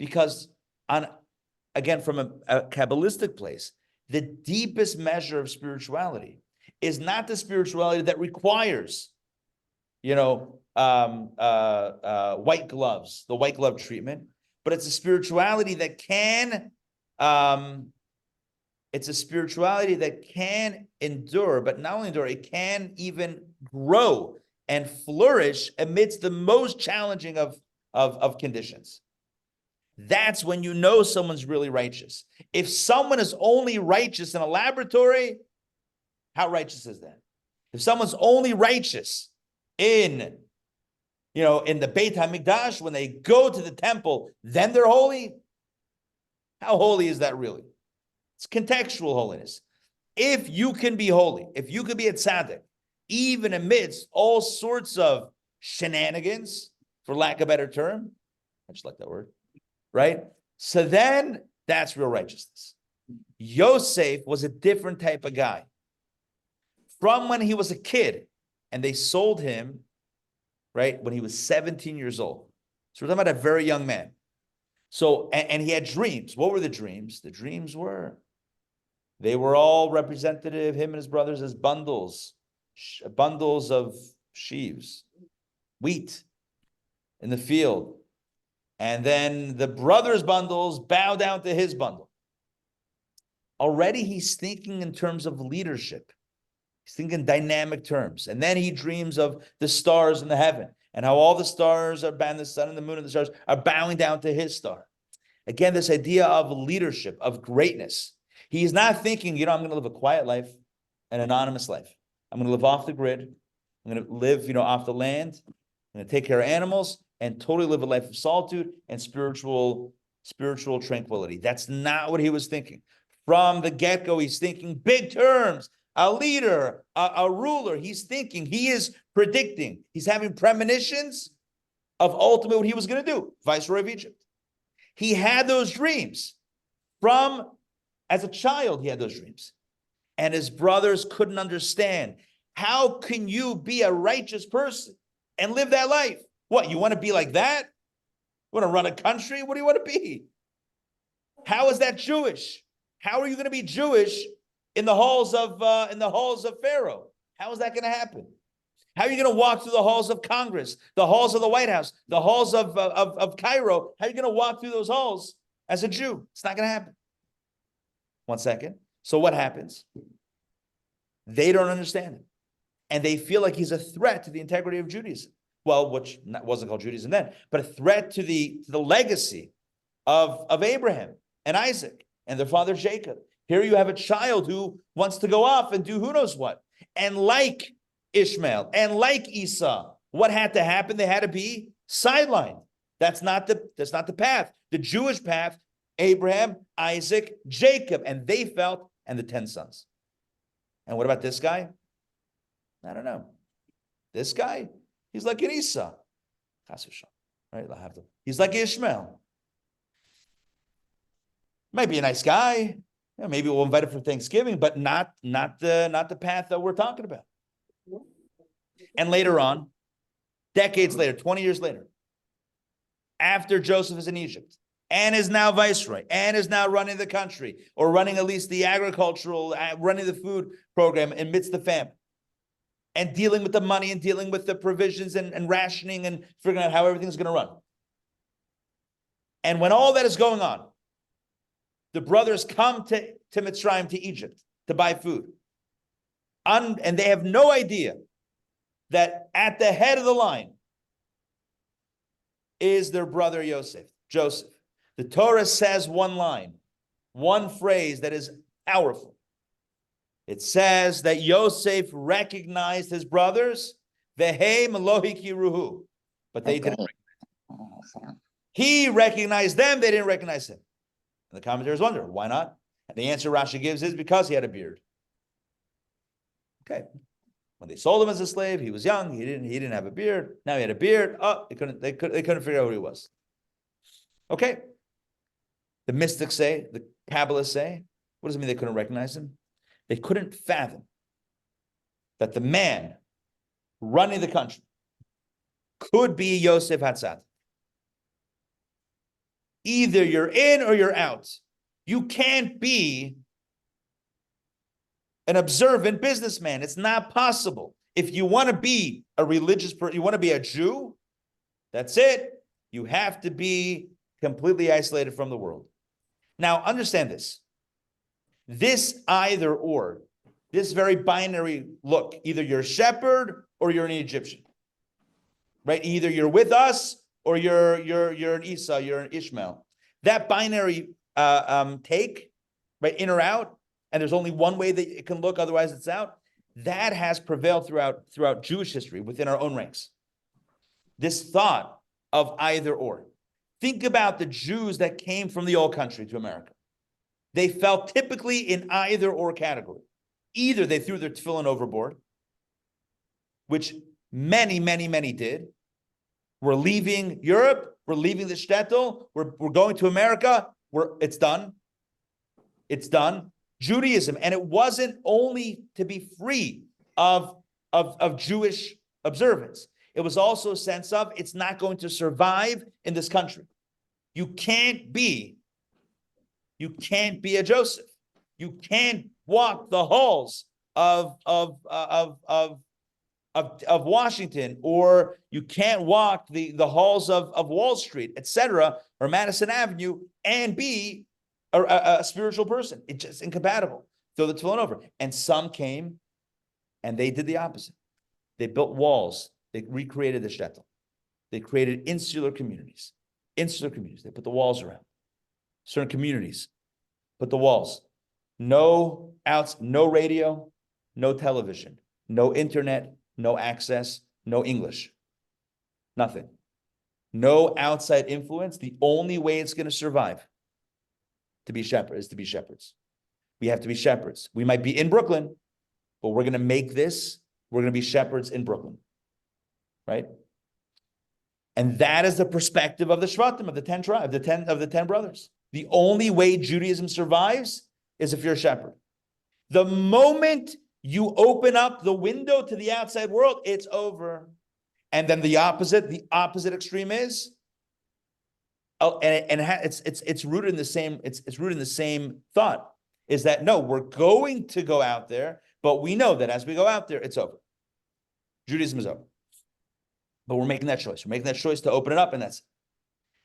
Because again, from a Kabbalistic place, the deepest measure of spirituality is not the spirituality that requires, white gloves, the white glove treatment, but it's a spirituality that can, endure, but not only endure, it can even grow and flourish amidst the most challenging of conditions. That's when you know someone's really righteous. If someone is only righteous in a laboratory, how righteous is that? If someone's only righteous in the Beit HaMikdash, when they go to the temple, then they're holy. How holy is that really? It's contextual holiness. If you can be holy, if you can be a tzaddik, even amidst all sorts of shenanigans, for lack of a better term, I just like that word, right? So then that's real righteousness. Yosef was a different type of guy. From when he was a kid, and they sold him, right, when he was 17 years old. So we're talking about a very young man. So, and he had dreams. What were the dreams? The dreams were, they were all representative, him and his brothers, as bundles of sheaves, wheat in the field. And then the brothers' bundles bow down to his bundle. Already he's thinking in terms of leadership. He's thinking dynamic terms. And then he dreams of the stars in the heaven and how all the stars are bowing, the sun and the moon and the stars are bowing down to his star. Again, this idea of leadership, of greatness. He's not thinking, I'm going to live a quiet life, an anonymous life. I'm going to live off the grid. I'm going to live, off the land. I'm going to take care of animals and totally live a life of solitude and spiritual tranquility. That's not what he was thinking. From the get-go, he's thinking big terms, a leader, a ruler. He's thinking, he is predicting, he's having premonitions of ultimately what he was going to do, Viceroy of Egypt. He had those dreams as a child, he had those dreams. And his brothers couldn't understand. How can you be a righteous person and live that life? What, you want to be like that? You want to run a country? What do you want to be? How is that Jewish? How are you going to be Jewish in the halls of Pharaoh? How is that going to happen? How are you going to walk through the halls of Congress, the halls of the White House, the halls of Cairo? How are you going to walk through those halls as a Jew? It's not going to happen. One second. So what happens? They don't understand it. And they feel like he's a threat to the integrity of Judaism. Well, which wasn't called Judaism then, but a threat to the legacy of Abraham and Isaac and their father Jacob. Here you have a child who wants to go off and do who knows what. And like Ishmael and like Esau, what had to happen? They had to be sidelined. That's not the path. The Jewish path, Abraham, Isaac, Jacob, and they felt, and the 10 sons. And what about this guy? I don't know. This guy, he's like an Esau. Right? He's like Ishmael. Might be a nice guy. Maybe we'll invite him for Thanksgiving, but not the path that we're talking about. And later on, decades later, 20 years later, after Joseph is in Egypt and is now viceroy and is now running the country, or running at least the running the food program amidst the famine, and dealing with the money and dealing with the provisions and rationing and figuring out how everything's going to run. And when all that is going on, the brothers come to Mitzrayim, to Egypt, to buy food. And they have no idea that at the head of the line is their brother Joseph. The Torah says one line, one phrase that is powerful. It says that Yosef recognized his brothers, Vehei Melohi Kiruhu, but they didn't recognize him. He recognized them, they didn't recognize him. And the commentators wonder, why not? And the answer Rashi gives is because he had a beard. Okay. When they sold him as a slave, he was young, he didn't have a beard. Now he had a beard. Oh, they couldn't figure out who he was. Okay. The mystics say, the Kabbalists say, what does it mean they couldn't recognize him? They couldn't fathom that the man running the country could be Yosef Hatzadik. Either you're in or you're out. You can't be an observant businessman. It's not possible. If you want to be a religious person, you want to be a Jew, that's it. You have to be completely isolated from the world. Now, understand this. This either or, this very binary look, either you're a shepherd or you're an Egyptian, right? Either you're with us or you're an Esau, you're an Ishmael. that binary take, right, in or out, and there's only one way that it can look, otherwise it's out, that has prevailed throughout Jewish history within our own ranks. This thought of either or. Think about the Jews that came from the old country to America. They fell typically in either or category. Either they threw their tefillin overboard, which many, many, many did. We're leaving Europe. We're leaving the shtetl. We're going to America. It's done. It's done. Judaism, and it wasn't only to be free of Jewish observance. It was also a sense of it's not going to survive in this country. You can't be a Joseph. You can't walk the halls of Washington, or you can't walk the halls of Wall Street, etc., or Madison Avenue, and be a spiritual person. It's just incompatible. Throw the tefillin over. And some came and they did the opposite. They built walls. They recreated the shtetl. They created insular communities. They put the walls around. Certain communities put the walls. No radio, no television, no internet, no access, no English. Nothing. No outside influence. The only way it's going to survive to be shepherds is to be shepherds. We have to be shepherds. We might be in Brooklyn, but we're going to make this. We're going to be shepherds in Brooklyn, right? And that is the perspective of the Shvatim, of the 10 tribes, of the 10 brothers. The only way Judaism survives is if you're a shepherd. The moment you open up the window to the outside world, it's over. And then the opposite extreme is, it's rooted in the same. It's rooted in the same thought. Is that no, we're going to go out there, but we know that as we go out there, it's over. Judaism is over. But we're making that choice. We're making that choice to open it up, and that's.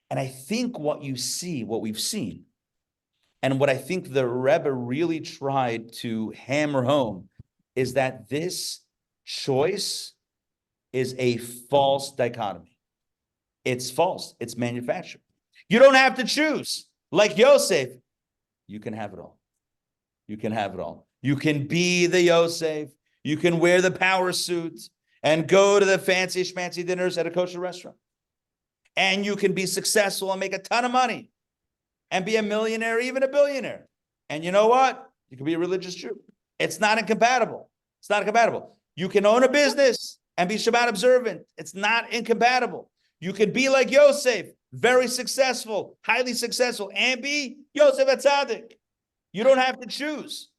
And I think what we've seen, and what I think the Rebbe really tried to hammer home, is that this choice is a false dichotomy. It's false. It's manufactured. You don't have to choose. Like Yosef, you can have it all. You can have it all. You can be the Yosef. You can wear the power suit and go to the fancy schmancy dinners at a kosher restaurant. And you can be successful and make a ton of money and be a millionaire, even a billionaire. And you know what? You can be a religious Jew. It's not incompatible. It's not incompatible. You can own a business and be Shabbat observant. It's not incompatible. You can be like Yosef, very successful, highly successful, and be Yosef HaTzadik. You don't have to choose.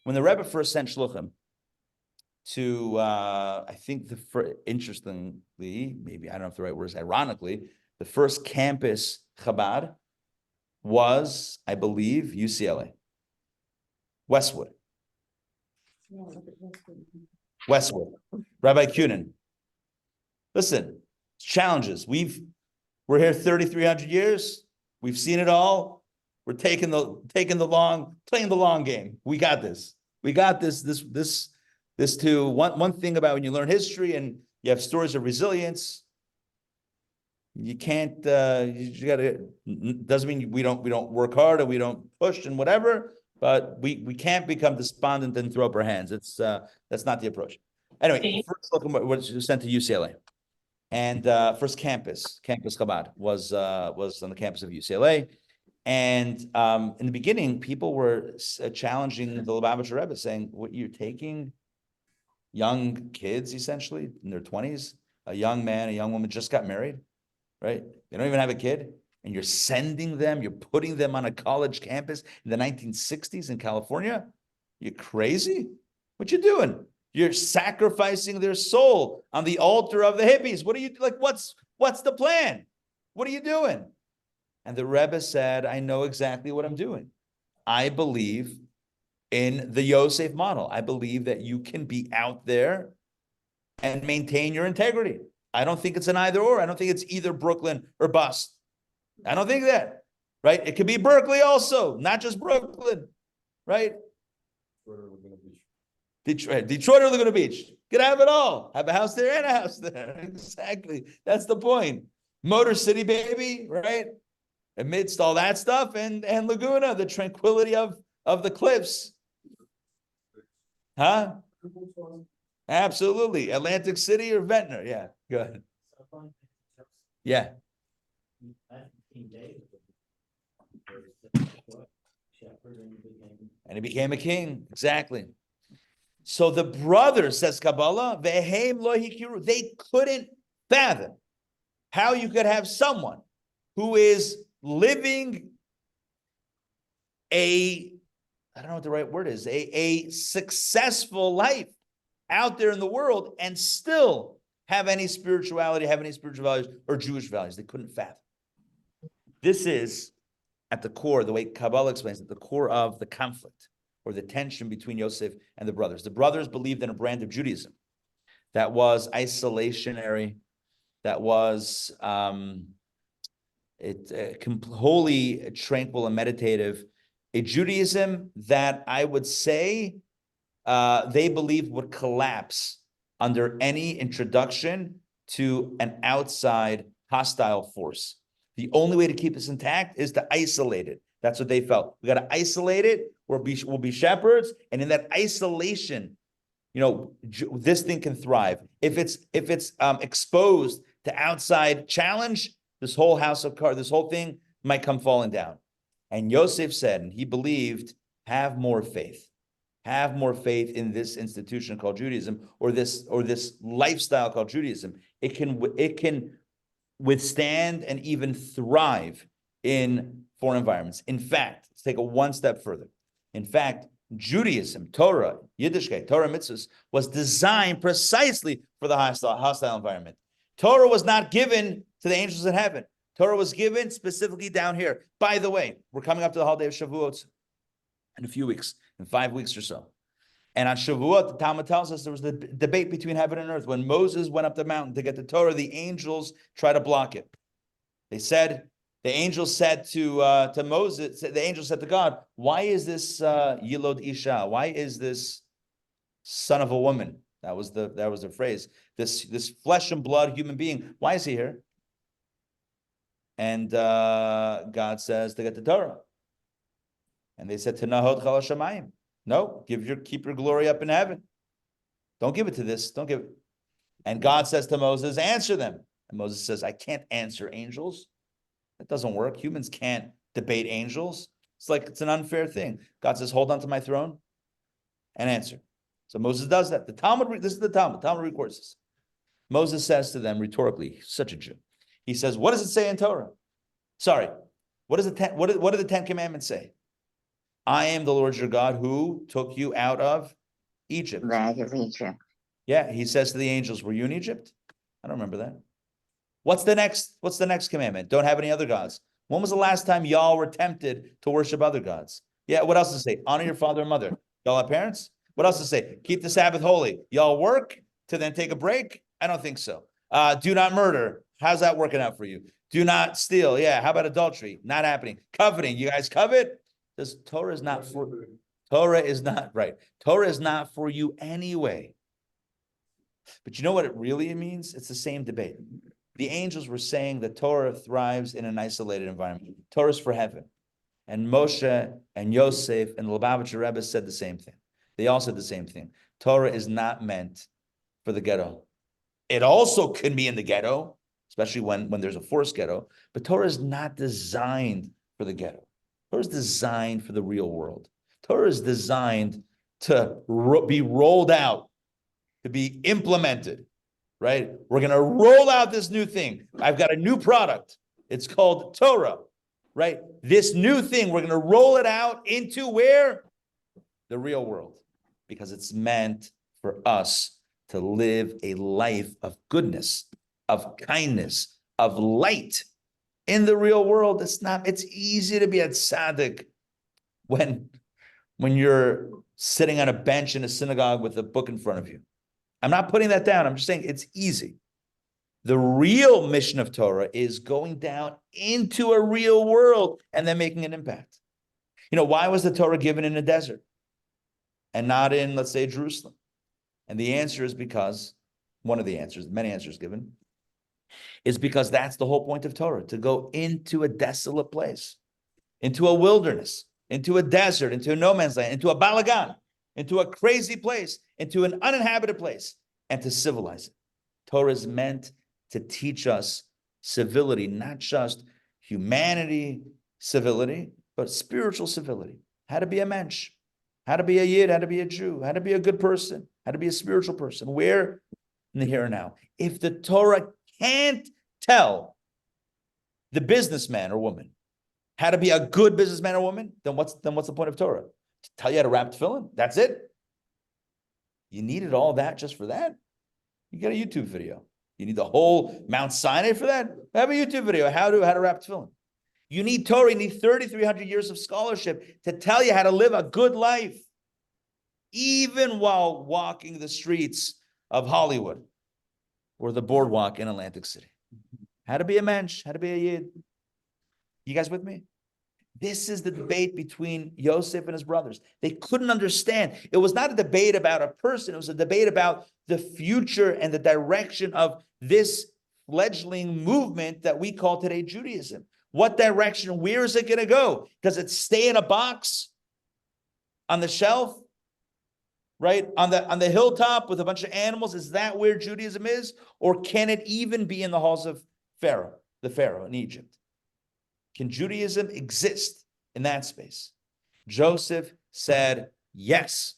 When the Rebbe first sent shluchim to, I think interestingly, maybe I don't know if the right word is ironically, the first campus Chabad was, I believe, UCLA, Westwood. Rabbi Kunin. Listen, challenges. We're here 3,300 years. We've seen it all. We're playing the long game. We got this. We got this too. One thing about when you learn history and you have stories of resilience, you can't, you gotta, doesn't mean we don't work hard or we don't push and whatever, but we can't become despondent and throw up our hands. That's not the approach. Anyway, first look at what was sent to UCLA. And first campus Chabad was on the campus of UCLA. And in the beginning, people were challenging the Lubavitcher Rebbe, saying, "What, you're taking young kids, essentially, in their 20s, a young man, a young woman just got married, right? They don't even have a kid, and you're sending them, you're putting them on a college campus in the 1960s in California? You're crazy? What you doing? You're sacrificing their soul on the altar of the hippies. What are you, like, what's the plan? What are you doing?" And the Rebbe said, "I know exactly what I'm doing. I believe in the Yosef model. I believe that you can be out there and maintain your integrity. I don't think it's an either or. I don't think it's either Brooklyn or bust. I don't think that, right? It could be Berkeley also, not just Brooklyn, right? Detroit or Laguna Beach. Could have it all. Have a house there and a house there. Exactly. That's the point. Motor City, baby, right? amidst all that stuff, and Laguna, the tranquility of the cliffs. Huh? Absolutely. Atlantic City or Ventnor? Yeah, go ahead. Yeah. And he became a king. Exactly. So the brothers, says Kabbalah, vehem lo hikiru, they couldn't fathom how you could have someone who is living I don't know what the right word is, a successful life out there in the world and still have any spirituality, have any spiritual values or Jewish values. They couldn't fathom. This is at the core, the way Kabbalah explains it, the core of the conflict or the tension between Yosef and the brothers. The brothers believed in a brand of Judaism that was isolationary, that was wholly tranquil and meditative, a Judaism that I would say they believed would collapse under any introduction to an outside hostile force. The only way to keep this intact is to isolate it. That's what they felt. We got to isolate it. We'll be shepherds, and in that isolation, this thing can thrive. If it's exposed to outside challenge, this whole house of cards, this whole thing might come falling down. And Yosef said, and he believed, have more faith. Have more faith in this institution called Judaism, or this lifestyle called Judaism. It can withstand and even thrive in foreign environments. In fact, let's take it one step further. In fact, Judaism, Torah, Yiddishkeit, Torah mitzvahs, was designed precisely for the hostile environment. Torah was not given to the angels in heaven. Torah was given specifically down here. By the way, we're coming up to the holiday of Shavuot in a few weeks, in 5 weeks or so. And on Shavuot, the Talmud tells us there was the debate between heaven and earth. When Moses went up the mountain to get the Torah, the angels tried to block it. The angel said to Moses, the angel said to God, why is this Yilod Isha? Why is this son of a woman? That was the phrase. This flesh and blood human being. Why is he here? And God says to get the Torah. And they said to Nahod Chal Shamayim. No, keep your glory up in heaven. Don't give it to this. Don't give it. And God says to Moses, answer them. And Moses says, I can't answer angels. That doesn't work. Humans can't debate angels. It's an unfair thing. God says, hold on to my throne and answer. So Moses does that. This is the Talmud. Talmud records this. Moses says to them rhetorically, such a Jew. He says, what does it say in Torah? Sorry, what do the 10 Commandments say? I am the Lord your God who took you out of Egypt. Out of Egypt. Yeah, he says to the angels, were you in Egypt? I don't remember that. What's the next commandment? Don't have any other gods. When was the last time y'all were tempted to worship other gods? Yeah, what else does it say? Honor your father and mother. Y'all have parents? What else does it say? Keep the Sabbath holy. Y'all work to then take a break? I don't think so. Do not murder. How's that working out for you? Do not steal. Yeah, how about adultery? Not happening. Coveting. You guys covet? Torah is not right. Torah is not for you anyway. But you know what it really means? It's the same debate. The angels were saying that Torah thrives in an isolated environment. Torah is for heaven. And Moshe and Yosef and the Lubavitcher Rebbe said the same thing. They all said the same thing. Torah is not meant for the ghetto. It also can be in the ghetto, especially when there's a forced ghetto. But Torah is not designed for the ghetto. Torah is designed for the real world. Torah is designed to be rolled out, to be implemented, right? We're going to roll out this new thing. I've got a new product. It's called Torah, right? This new thing, we're going to roll it out into where? The real world, because it's meant for us to live a life of goodness, of kindness, of light. In the real world, it's easy to be a tzaddik when you're sitting on a bench in a synagogue with a book in front of you. I'm not putting that down. I'm just saying it's easy. The real mission of Torah is going down into a real world and then making an impact. Why was the Torah given in a desert and not in, let's say, Jerusalem? And the answer is because, one of the answers, many answers given, is because that's the whole point of Torah, to go into a desolate place, into a wilderness, into a desert, into a no man's land, into a balagan, into a crazy place, into an uninhabited place, and to civilize it. Torah is meant to teach us civility, not just humanity civility, but spiritual civility. How to be a mensch, how to be a yid, how to be a Jew, how to be a good person, how to be a spiritual person. Where? In the here and now. If the Torah can't tell the businessman or woman how to be a good businessman or woman, then what's the point of Torah? To tell you how to wrap tefillin? That's it? You needed all that just for that? You got a YouTube video. You need the whole Mount Sinai for that? Have a YouTube video, how to wrap tefillin. You need Torah, you need 3,300 years of scholarship to tell you how to live a good life, even while walking the streets of Hollywood or the boardwalk in Atlantic City. How to be a mensch, how to be a yid. You guys with me? This is the debate between Yosef and his brothers. They couldn't understand. It was not a debate about a person. It was a debate about the future and the direction of this fledgling movement that we call today Judaism. What direction? Where is it going to go? Does it stay in a box on the shelf, right? On the hilltop with a bunch of animals? Is that where Judaism is? Or can it even be in the halls of Pharaoh, the Pharaoh in Egypt? Can Judaism exist in that space? Joseph said yes.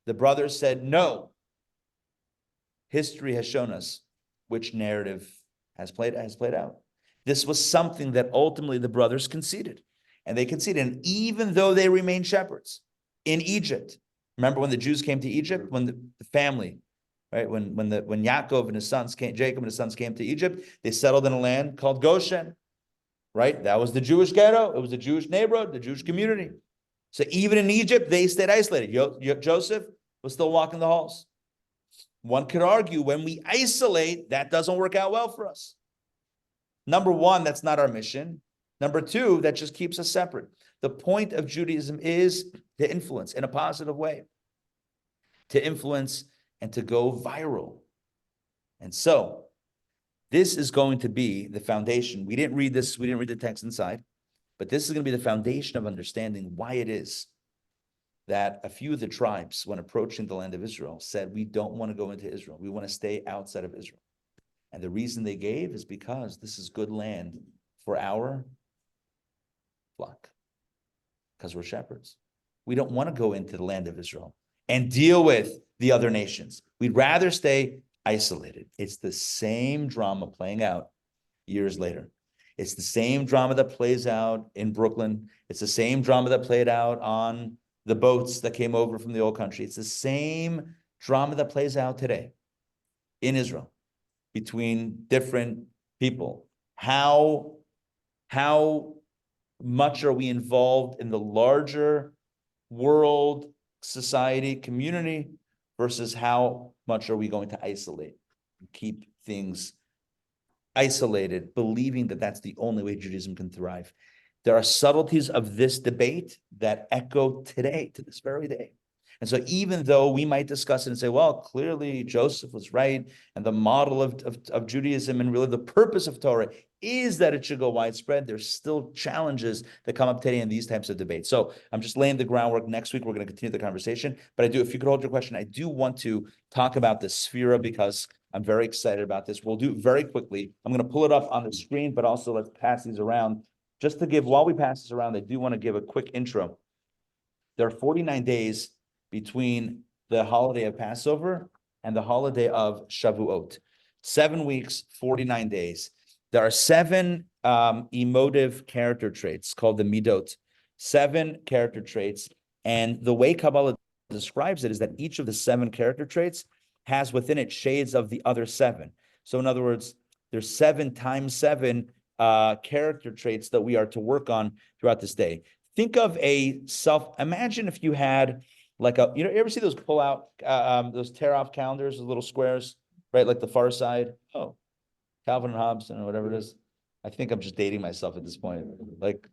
The brothers said no. History has shown us which narrative has played out. This was something that ultimately the brothers conceded. And they conceded. And even though they remained shepherds in Egypt, remember when the Jews came to Egypt, when the family, right? When Yaakov and his sons came, Jacob and his sons came to Egypt, they settled in a land called Goshen. Right? That was the Jewish ghetto. It was the Jewish neighborhood, the Jewish community. So even in Egypt, they stayed isolated. Joseph was still walking the halls. One could argue when we isolate, that doesn't work out well for us. Number one, that's not our mission. Number two, that just keeps us separate. The point of Judaism is to influence in a positive way, to influence and to go viral. And so, this is going to be the foundation. We didn't read this, we didn't read the text inside, but this is going to be the foundation of understanding why it is that a few of the tribes, when approaching the land of Israel, said, we don't want to go into Israel. We want to stay outside of Israel. And the reason they gave is because this is good land for our flock, because we're shepherds. We don't want to go into the land of Israel and deal with the other nations. We'd rather stay isolated. It's the same drama playing out years later. It's the same drama that plays out in Brooklyn. It's the same drama that played out on the boats that came over from the old country. It's the same drama that plays out today in Israel between different people. How much are we involved in the larger world, society, community, versus how much are we going to isolate, keep things isolated, believing that that's the only way Judaism can thrive. There are subtleties of this debate that echo today, to this very day. And so even though we might discuss it and say, well, clearly Joseph was right, and the model of Judaism and really the purpose of Torah is that it should go widespread, there's still challenges that come up today in these types of debates. So I'm just laying the groundwork. Next week, we're going to continue the conversation. But if you could hold your question, I do want to talk about the Sphira because I'm very excited about this. We'll do it very quickly. I'm going to pull it up on the screen, but also let's pass these around. Just to give, while we pass this around, I do want to give a quick intro. There are 49 days between the holiday of Passover and the holiday of Shavuot. 7 weeks, 49 days. There are 7 emotive character traits called the midot. 7 character traits. And the way Kabbalah describes it is that each of the 7 character traits has within it shades of the other 7. So in other words, there's 7 times 7 character traits that we are to work on throughout this day. Think of imagine if you had like you ever see those pull out, those tear off calendars, those little squares, right? Like the Far Side. Oh, Calvin and Hobbes or whatever it is. I think I'm just dating myself at this point. Like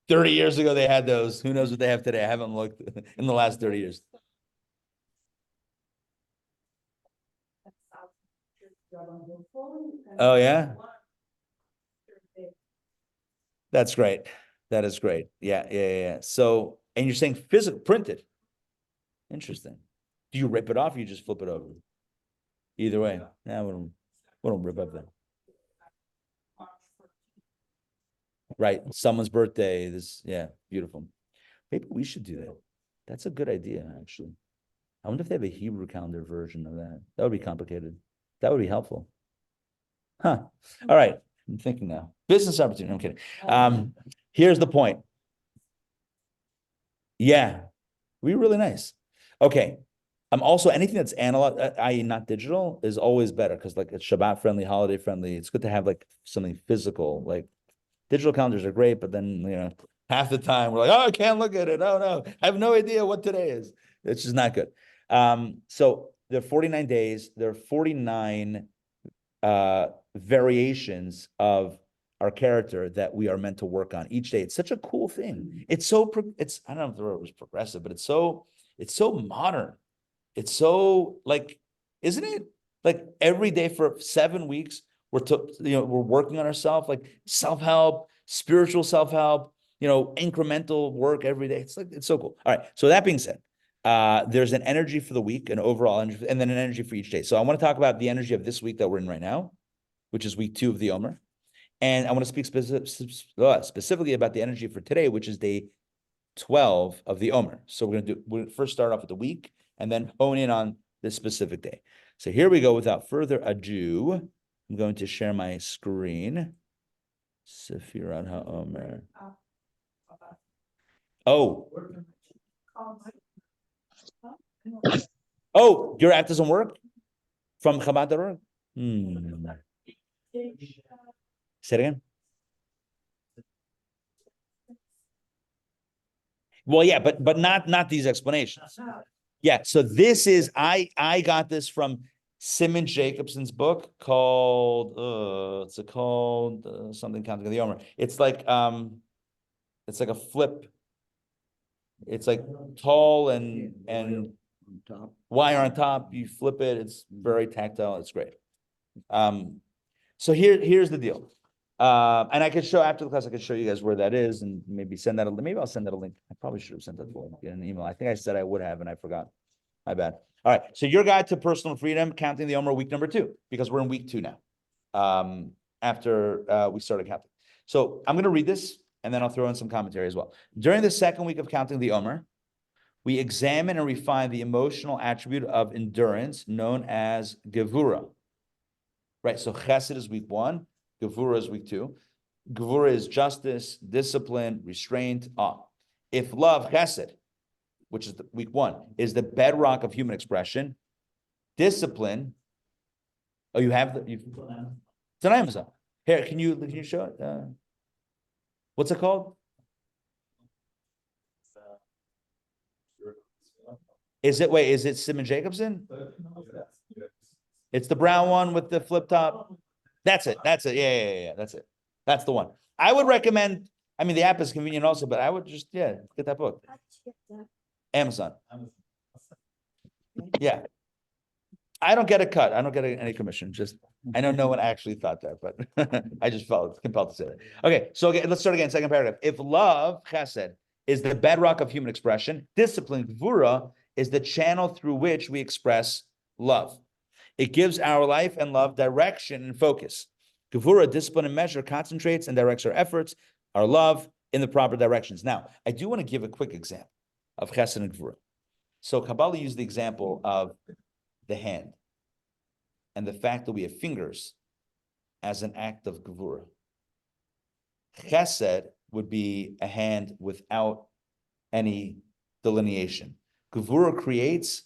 30 years ago, they had those. Who knows what they have today? I haven't looked in the last 30 years. Oh, yeah? That's great. That is great. Yeah. So, and you're saying physical, printed. Interesting. Do you rip it off or you just flip it over? Either way. Yeah, we don't rip up then. Right. Someone's birthday. Yeah, beautiful. Maybe we should do that. That's a good idea, actually. I wonder if they have a Hebrew calendar version of that. That would be complicated. That would be helpful. Huh. All right. I'm thinking now. Business opportunity. I'm kidding. Here's the point. Yeah. We're really nice. Okay. Also anything that's analog, i.e. not digital, is always better because like it's Shabbat friendly, holiday friendly. It's good to have like something physical. Like digital calendars are great, but then half the time we're like, oh, I can't look at it. Oh no, I have no idea what today is. It's just not good. So there are 49 days, there are 49 variations of our character that we are meant to work on each day. It's such a cool thing. It's I don't know if the word was progressive, but it's so modern. It's so like, isn't it like every day for 7 weeks, we're working on ourselves, like self-help, spiritual self-help, incremental work every day. It's so cool. All right. So that being said, there's an energy for the week, an overall energy, and then an energy for each day. So I want to talk about the energy of this week that we're in right now, which is week 2 of the Omer. And I want to speak specifically about the energy for today, which is day 12 of the Omer. So we'll first start off with the week and then hone in on this specific day. So here we go. Without further ado, I'm going to share my screen. Sefirat HaOmer. Oh, your app doesn't work? From Chabad.org? Say it again. Well, yeah, but not these explanations. Yeah, so this is I got this from Simon Jacobson's book called something counting the Omer. It's like a flip. It's like tall and wire on top. You flip it. It's very tactile. It's great. So here's the deal. And I could show after the class, I could show you guys where that is and maybe send that. Maybe I'll send that a link. I probably should have sent that in an email. I think I said I would have, and I forgot. My bad. All right. So your guide to personal freedom, counting the Omer, week number 2, because we're in week 2 now. After we started counting. So I'm going to read this, and then I'll throw in some commentary as well. During the second week of counting the Omer, we examine and refine the emotional attribute of endurance known as Gevura. Right. So Chesed is week 1. Gevura is week 2. Gevura is justice, discipline, restraint, awe. If love, Chesed, which is week 1, is the bedrock of human expression, discipline. Oh, you have it's on Amazon. Here, can you show it? What's it called? Is it Simon Jacobson? It's the brown one with the flip top. That's it. Yeah. That's it. That's the one. I would recommend, the app is convenient also, but I would just, get that book. Amazon. Yeah. I don't get a cut. I don't get any commission. I know no one actually thought that, but I just felt compelled to say that. Okay, so let's start again. Second paragraph. If love, Chesed, is the bedrock of human expression, discipline, Gvura, is the channel through which we express love. It gives our life and love direction and focus. Gevura, discipline and measure, concentrates and directs our efforts, our love, in the proper directions. Now, I do want to give a quick example of Chesed and Gevura. So Kabbalah used the example of the hand and the fact that we have fingers as an act of Gevura. Chesed would be a hand without any delineation. Gevura creates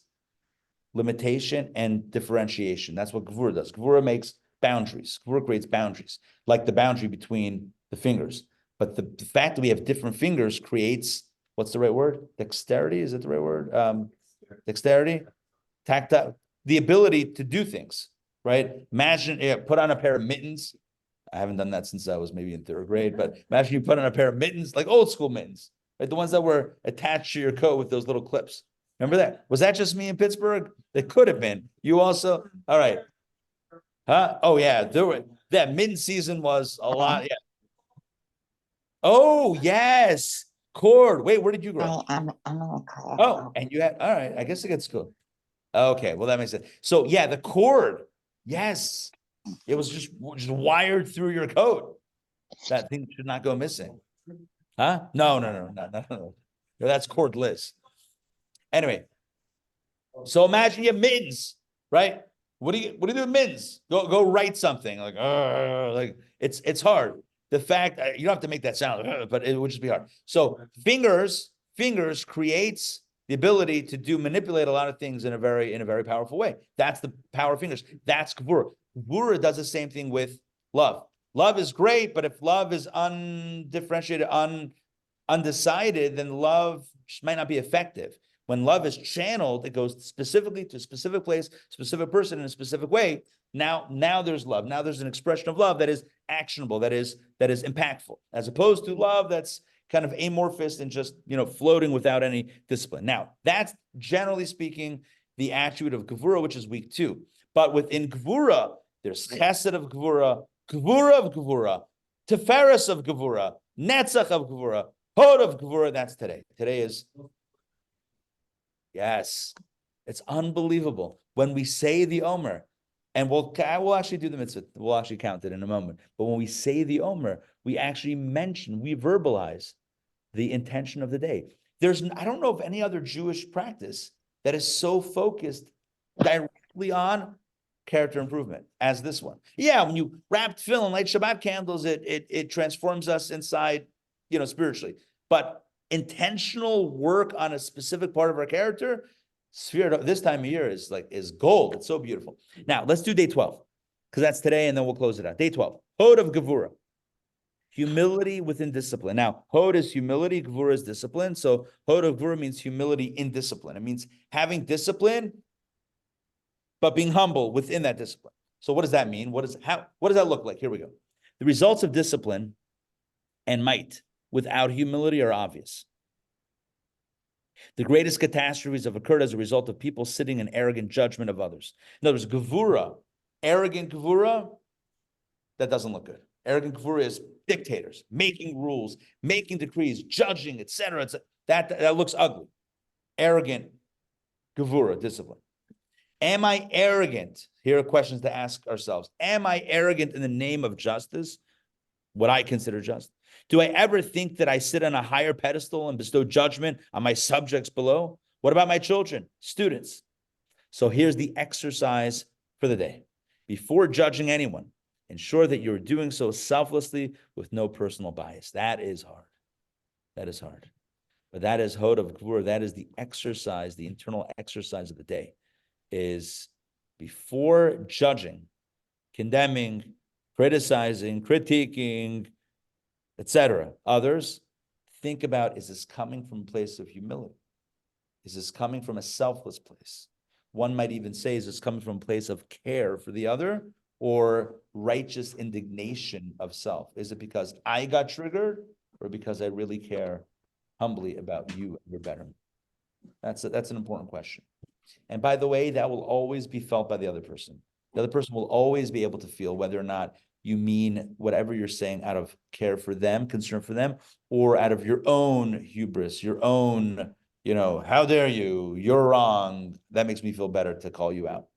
limitation and differentiation. That's what Gevura does. Gevura makes boundaries. Gevura creates boundaries, like the boundary between the fingers. But the fact that we have different fingers creates, what's the right word? Dexterity, is it the right word? Dexterity, tactile, the ability to do things, right? Imagine, put on a pair of mittens. I haven't done that since I was maybe in 3rd grade, but imagine you put on a pair of mittens, like old school mittens, right? The ones that were attached to your coat with those little clips. Remember that? Was that just me in Pittsburgh? It could have been. You also? All right. Huh? Oh, yeah. That mitten season was a lot. Yeah. Oh, yes. Cord. Wait, where did you grow up? I'm in class. Oh, and you had, all right, I guess it gets cool. Okay, well, that makes sense. So yeah, the cord. Yes. It was just wired through your coat. That thing should not go missing. Huh? No. That's cordless. Anyway, so imagine you have mittens, right? What do you do with mittens? Go write something like it's hard. The fact you don't have to make that sound, but it would just be hard. So fingers creates the ability to manipulate a lot of things in a very powerful way. That's the power of fingers. That's Gvura. Gvura does the same thing with love. Love is great, but if love is undifferentiated, undecided, then love might not be effective. When love is channeled, it goes specifically to a specific place, specific person in a specific way. Now there's love. Now there's an expression of love that is actionable, that is impactful, as opposed to love that's kind of amorphous and just floating without any discipline. Now that's generally speaking the attribute of Gevura, which is weak too. But within Gevura, there's Chesed of Gevura, Gevura of Gevura, Tiferes of Gevura, Netzach of Gevura, Hod of Gevura. That's today. Today is. Yes, it's unbelievable when we say the Omer, and we'll actually do the mitzvah. We'll actually count it in a moment. But when we say the Omer, we actually we verbalize the intention of the day. I don't know of any other Jewish practice that is so focused directly on character improvement as this one. Yeah, when you wrap tefillin and light Shabbat candles, it transforms us inside, spiritually. But intentional work on a specific part of our character, sphere this time of year is gold. It's so beautiful. Now let's do day 12, because that's today, and then we'll close it out. Day 12, Hod of Gevura, humility within discipline. Now, Hod is humility, Gevura is discipline. So Hod of Gevura means humility in discipline. It means having discipline, but being humble within that discipline. So what does that mean? What does that look like? Here we go. The results of discipline and might without humility are obvious. The greatest catastrophes have occurred as a result of people sitting in arrogant judgment of others. In other words, Gevura, arrogant Gevura, that doesn't look good. Arrogant Gevura is dictators, making rules, making decrees, judging, etc. That looks ugly. Arrogant Gevura, discipline. Am I arrogant? Here are questions to ask ourselves. Am I arrogant in the name of justice? What I consider just? Do I ever think that I sit on a higher pedestal and bestow judgment on my subjects below? What about my children, students? So here's the exercise for the day. Before judging anyone, ensure that you're doing so selflessly with no personal bias. That is hard. That is hard. But that is Hod of Gevura. That is the exercise, the internal exercise of the day, is before judging, condemning, criticizing, critiquing, etc. others, think about, is this coming from a place of humility? Is this coming from a selfless place? One might even say, is this coming from a place of care for the other or righteous indignation of self? Is it because I got triggered or because I really care humbly about you and your betterment? That's an important question. And by the way, that will always be felt by the other person. The other person will always be able to feel whether or not you mean whatever you're saying out of care for them, concern for them, or out of your own hubris, your own, how dare you, you're wrong. That makes me feel better to call you out.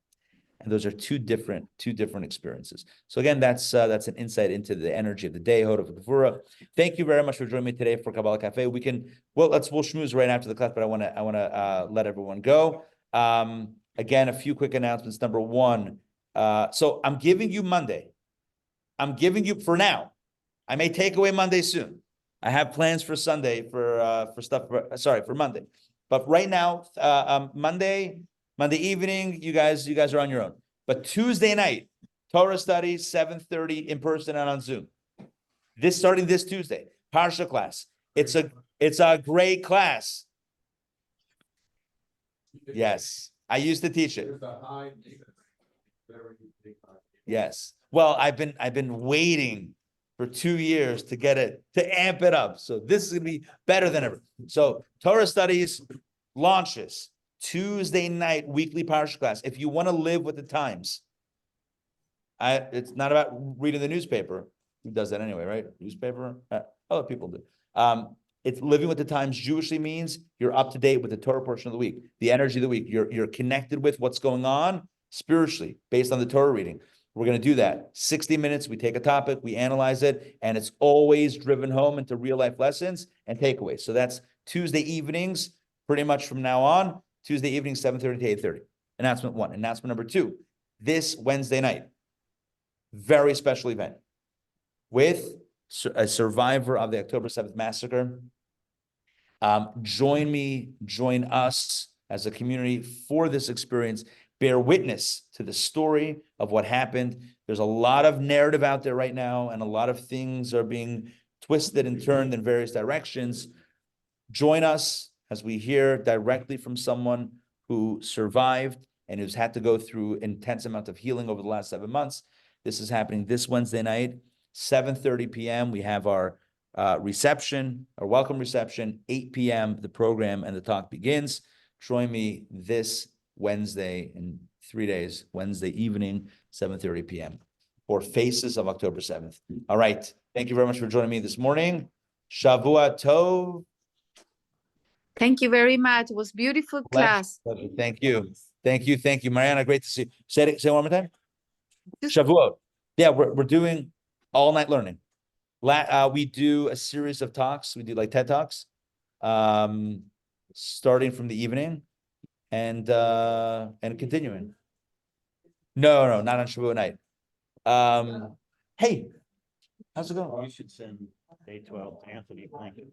And those are two different experiences. So again, that's an insight into the energy of the day, Hod of Gevura. Thank you very much for joining me today for Kabbalah Café. We'll schmooze right after the class, but I want to let everyone go. Again, a few quick announcements. Number one, so I'm giving you Monday. I'm giving you for now. I may take away Monday soon. I have plans for Sunday for Monday. But right now, Monday evening, you guys are on your own. But Tuesday night, Torah studies, 7:30 in person and on Zoom. Starting this Tuesday, Parsha class. It's a great class. Yes, I used to teach it. Yes. Well, I've been waiting for 2 years to get it, to amp it up. So this is going to be better than ever. So Torah studies launches Tuesday night, weekly Parsha class. If you want to live with the times, it's not about reading the newspaper. Who does that anyway, right? Newspaper. Other people do. It's living with the times Jewishly means you're up to date with the Torah portion of the week, the energy of the week. You're connected with what's going on spiritually based on the Torah reading. We're going to do that. 60 minutes, we take a topic, we analyze it, and it's always driven home into real life lessons and takeaways. So that's Tuesday evenings, pretty much from now on, Tuesday evening, 7:30 to 8:30. Announcement one. Announcement number two, this Wednesday night, very special event with a survivor of the October 7th massacre. Join us as a community for this experience. Bear witness to the story of what happened. There's a lot of narrative out there right now, and a lot of things are being twisted and turned in various directions. Join us as we hear directly from someone who survived and who's had to go through intense amount of healing over the last 7 months. This is happening this Wednesday night, 7:30 p.m. We have our reception, our welcome reception, 8 p.m. The program and the talk begins. Join me this Wednesday in 3 days, Wednesday evening, 7:30 p.m. for Faces of October 7th. All right. Thank you very much for joining me this morning. Shavua Tov. Thank you very much. It was beautiful class. Thank you. Thank you. Thank you. Mariana, great to see you. Say it one more time. Just- Shavuot. Yeah, we're doing all night learning. We do a series of talks. We do like TED Talks, starting from the evening and continuing. No, not on Shavuot night. Hey, how's it going? You should send day 12 to Anthony Blanket.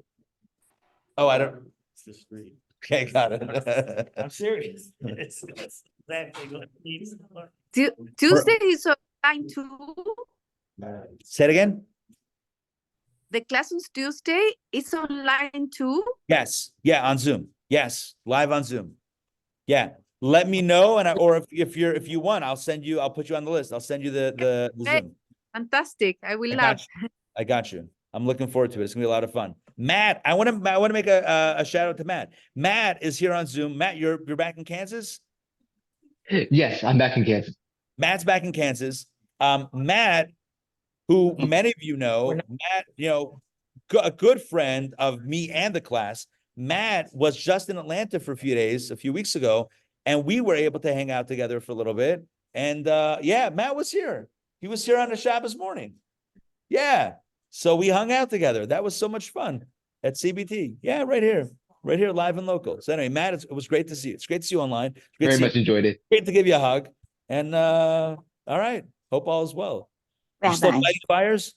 Oh, I don't. It's the street. Okay, got it. I'm serious. It's exactly what it needs. Tuesday is online too. Say it again. The class on Tuesday is online too. Yes. Yeah, on Zoom. Yes, live on Zoom. Yeah. Let me know, or if you want, I'll put you on the list. I'll send you the Zoom. Fantastic. I will I love. got you. I got you. I'm looking forward to it. It's gonna be a lot of fun. Matt, I want to make a shout out to Matt. Matt is here on Zoom. Matt, you're back in Kansas? Yes, I'm back in Kansas. Matt's back in Kansas. Matt, who many of you know, Matt, a good friend of me and the class. Matt was just in Atlanta for a few weeks ago, and we were able to hang out together for a little bit. And Matt was here. He was here on a Shabbos morning. Yeah. So we hung out together. That was so much fun at CBT. Yeah, right here, live and local. So anyway, Matt, it was great to see you. It's great to see you online. Very much enjoyed it. Great to give you a hug. And all right. Hope all is well. You still Rabbi. fighting fires?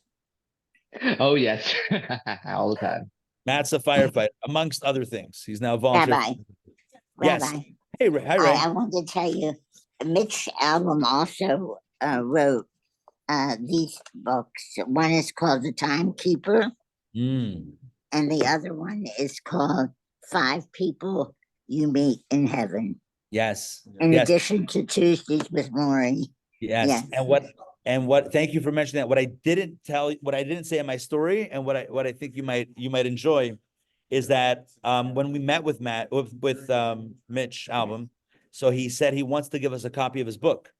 Oh, yes. All the time. Matt's a firefighter, amongst other things. He's now volunteering. Rabbi. Yes. Rabbi. Hey, hi, Ray. I want to tell you, Mitch Album also wrote these books. One is called The Timekeeper, and the other one is called 5 People You Meet in Heaven. Yes. In Yes. addition to Tuesdays with Maury. Yes. Yes. And what thank you for mentioning that. What I didn't say in my story, and what I think you might enjoy is that when we met with Matt with Mitch Album, so he said he wants to give us a copy of his book.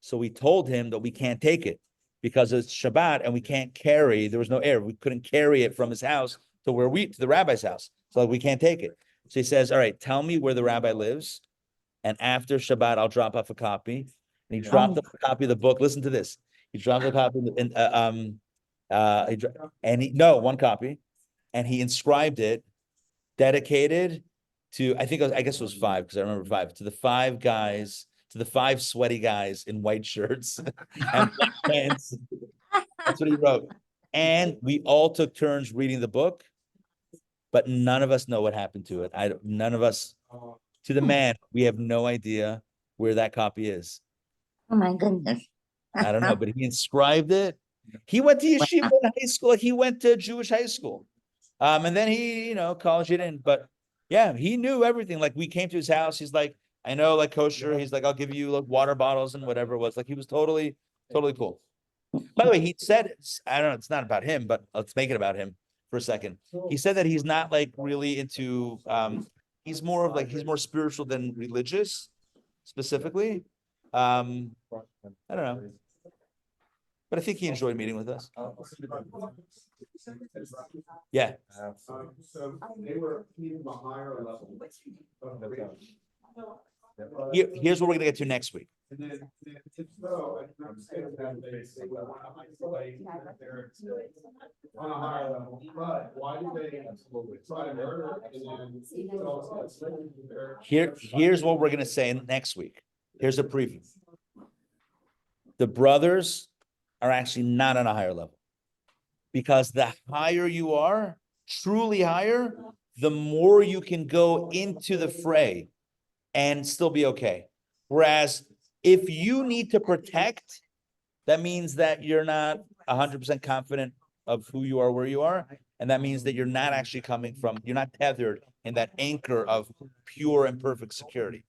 So we told him that we can't take it because it's Shabbat and we can't carry, there was no air. We couldn't carry it from his house to the rabbi's house. So we can't take it. So he says, all right, tell me where the rabbi lives. And after Shabbat, I'll drop off a copy. And he dropped off a copy of the book. Listen to this. He dropped a copy one copy, and he inscribed it, dedicated to, I guess it was 5, because I remember 5, to the 5 guys, to the 5 sweaty guys in white shirts and black pants. That's what he wrote. And we all took turns reading the book, but none of us know what happened to it. None of us, to the man, we have no idea where that copy is. Oh my goodness. I don't know, but he inscribed it. He went to yeshiva in high school. Like he went to Jewish high school. And then he, college it in. But yeah, he knew everything. Like we came to his house. He's like, I know, like kosher. He's like, I'll give you like water bottles and whatever it was. Like he was totally cool. By the way, he said, I don't know, it's not about him, but let's make it about him for a second. He said that he's not like really into, he's more spiritual than religious specifically. I don't know. but I think he enjoyed meeting with us. Yeah. So they were even a higher level. Here's what we're gonna get to next week. And then if so, I understand that they say, well, why not isolate that they're on a higher level, but why do they try to murder and then tell us that Here's what we're gonna say next week. Here's a preview. The brothers are actually not on a higher level. Because the higher you are, truly higher, the more you can go into the fray and still be okay. Whereas if you need to protect, that means that you're not 100% confident of who you are, where you are. And that means that you're not actually coming from, you're not tethered in that anchor of pure and perfect security.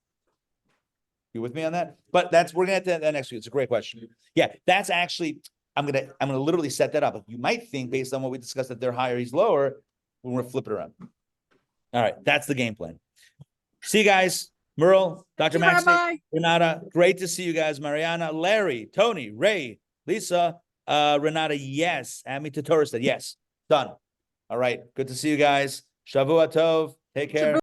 You with me on that? But we're gonna get to that next week. It's a great question. Yeah, that's actually, I'm gonna literally set that up. You might think based on what we discussed that they're higher, he's lower, when we're flipping around. All right, that's the game plan. See you guys. Merle, Dr. Max, Renata, great to see you guys. Mariana, Larry, Tony, Ray, Lisa, Renata, yes. Ami Torah said yes. Done. All right, good to see you guys. Shavua Tov. Take care.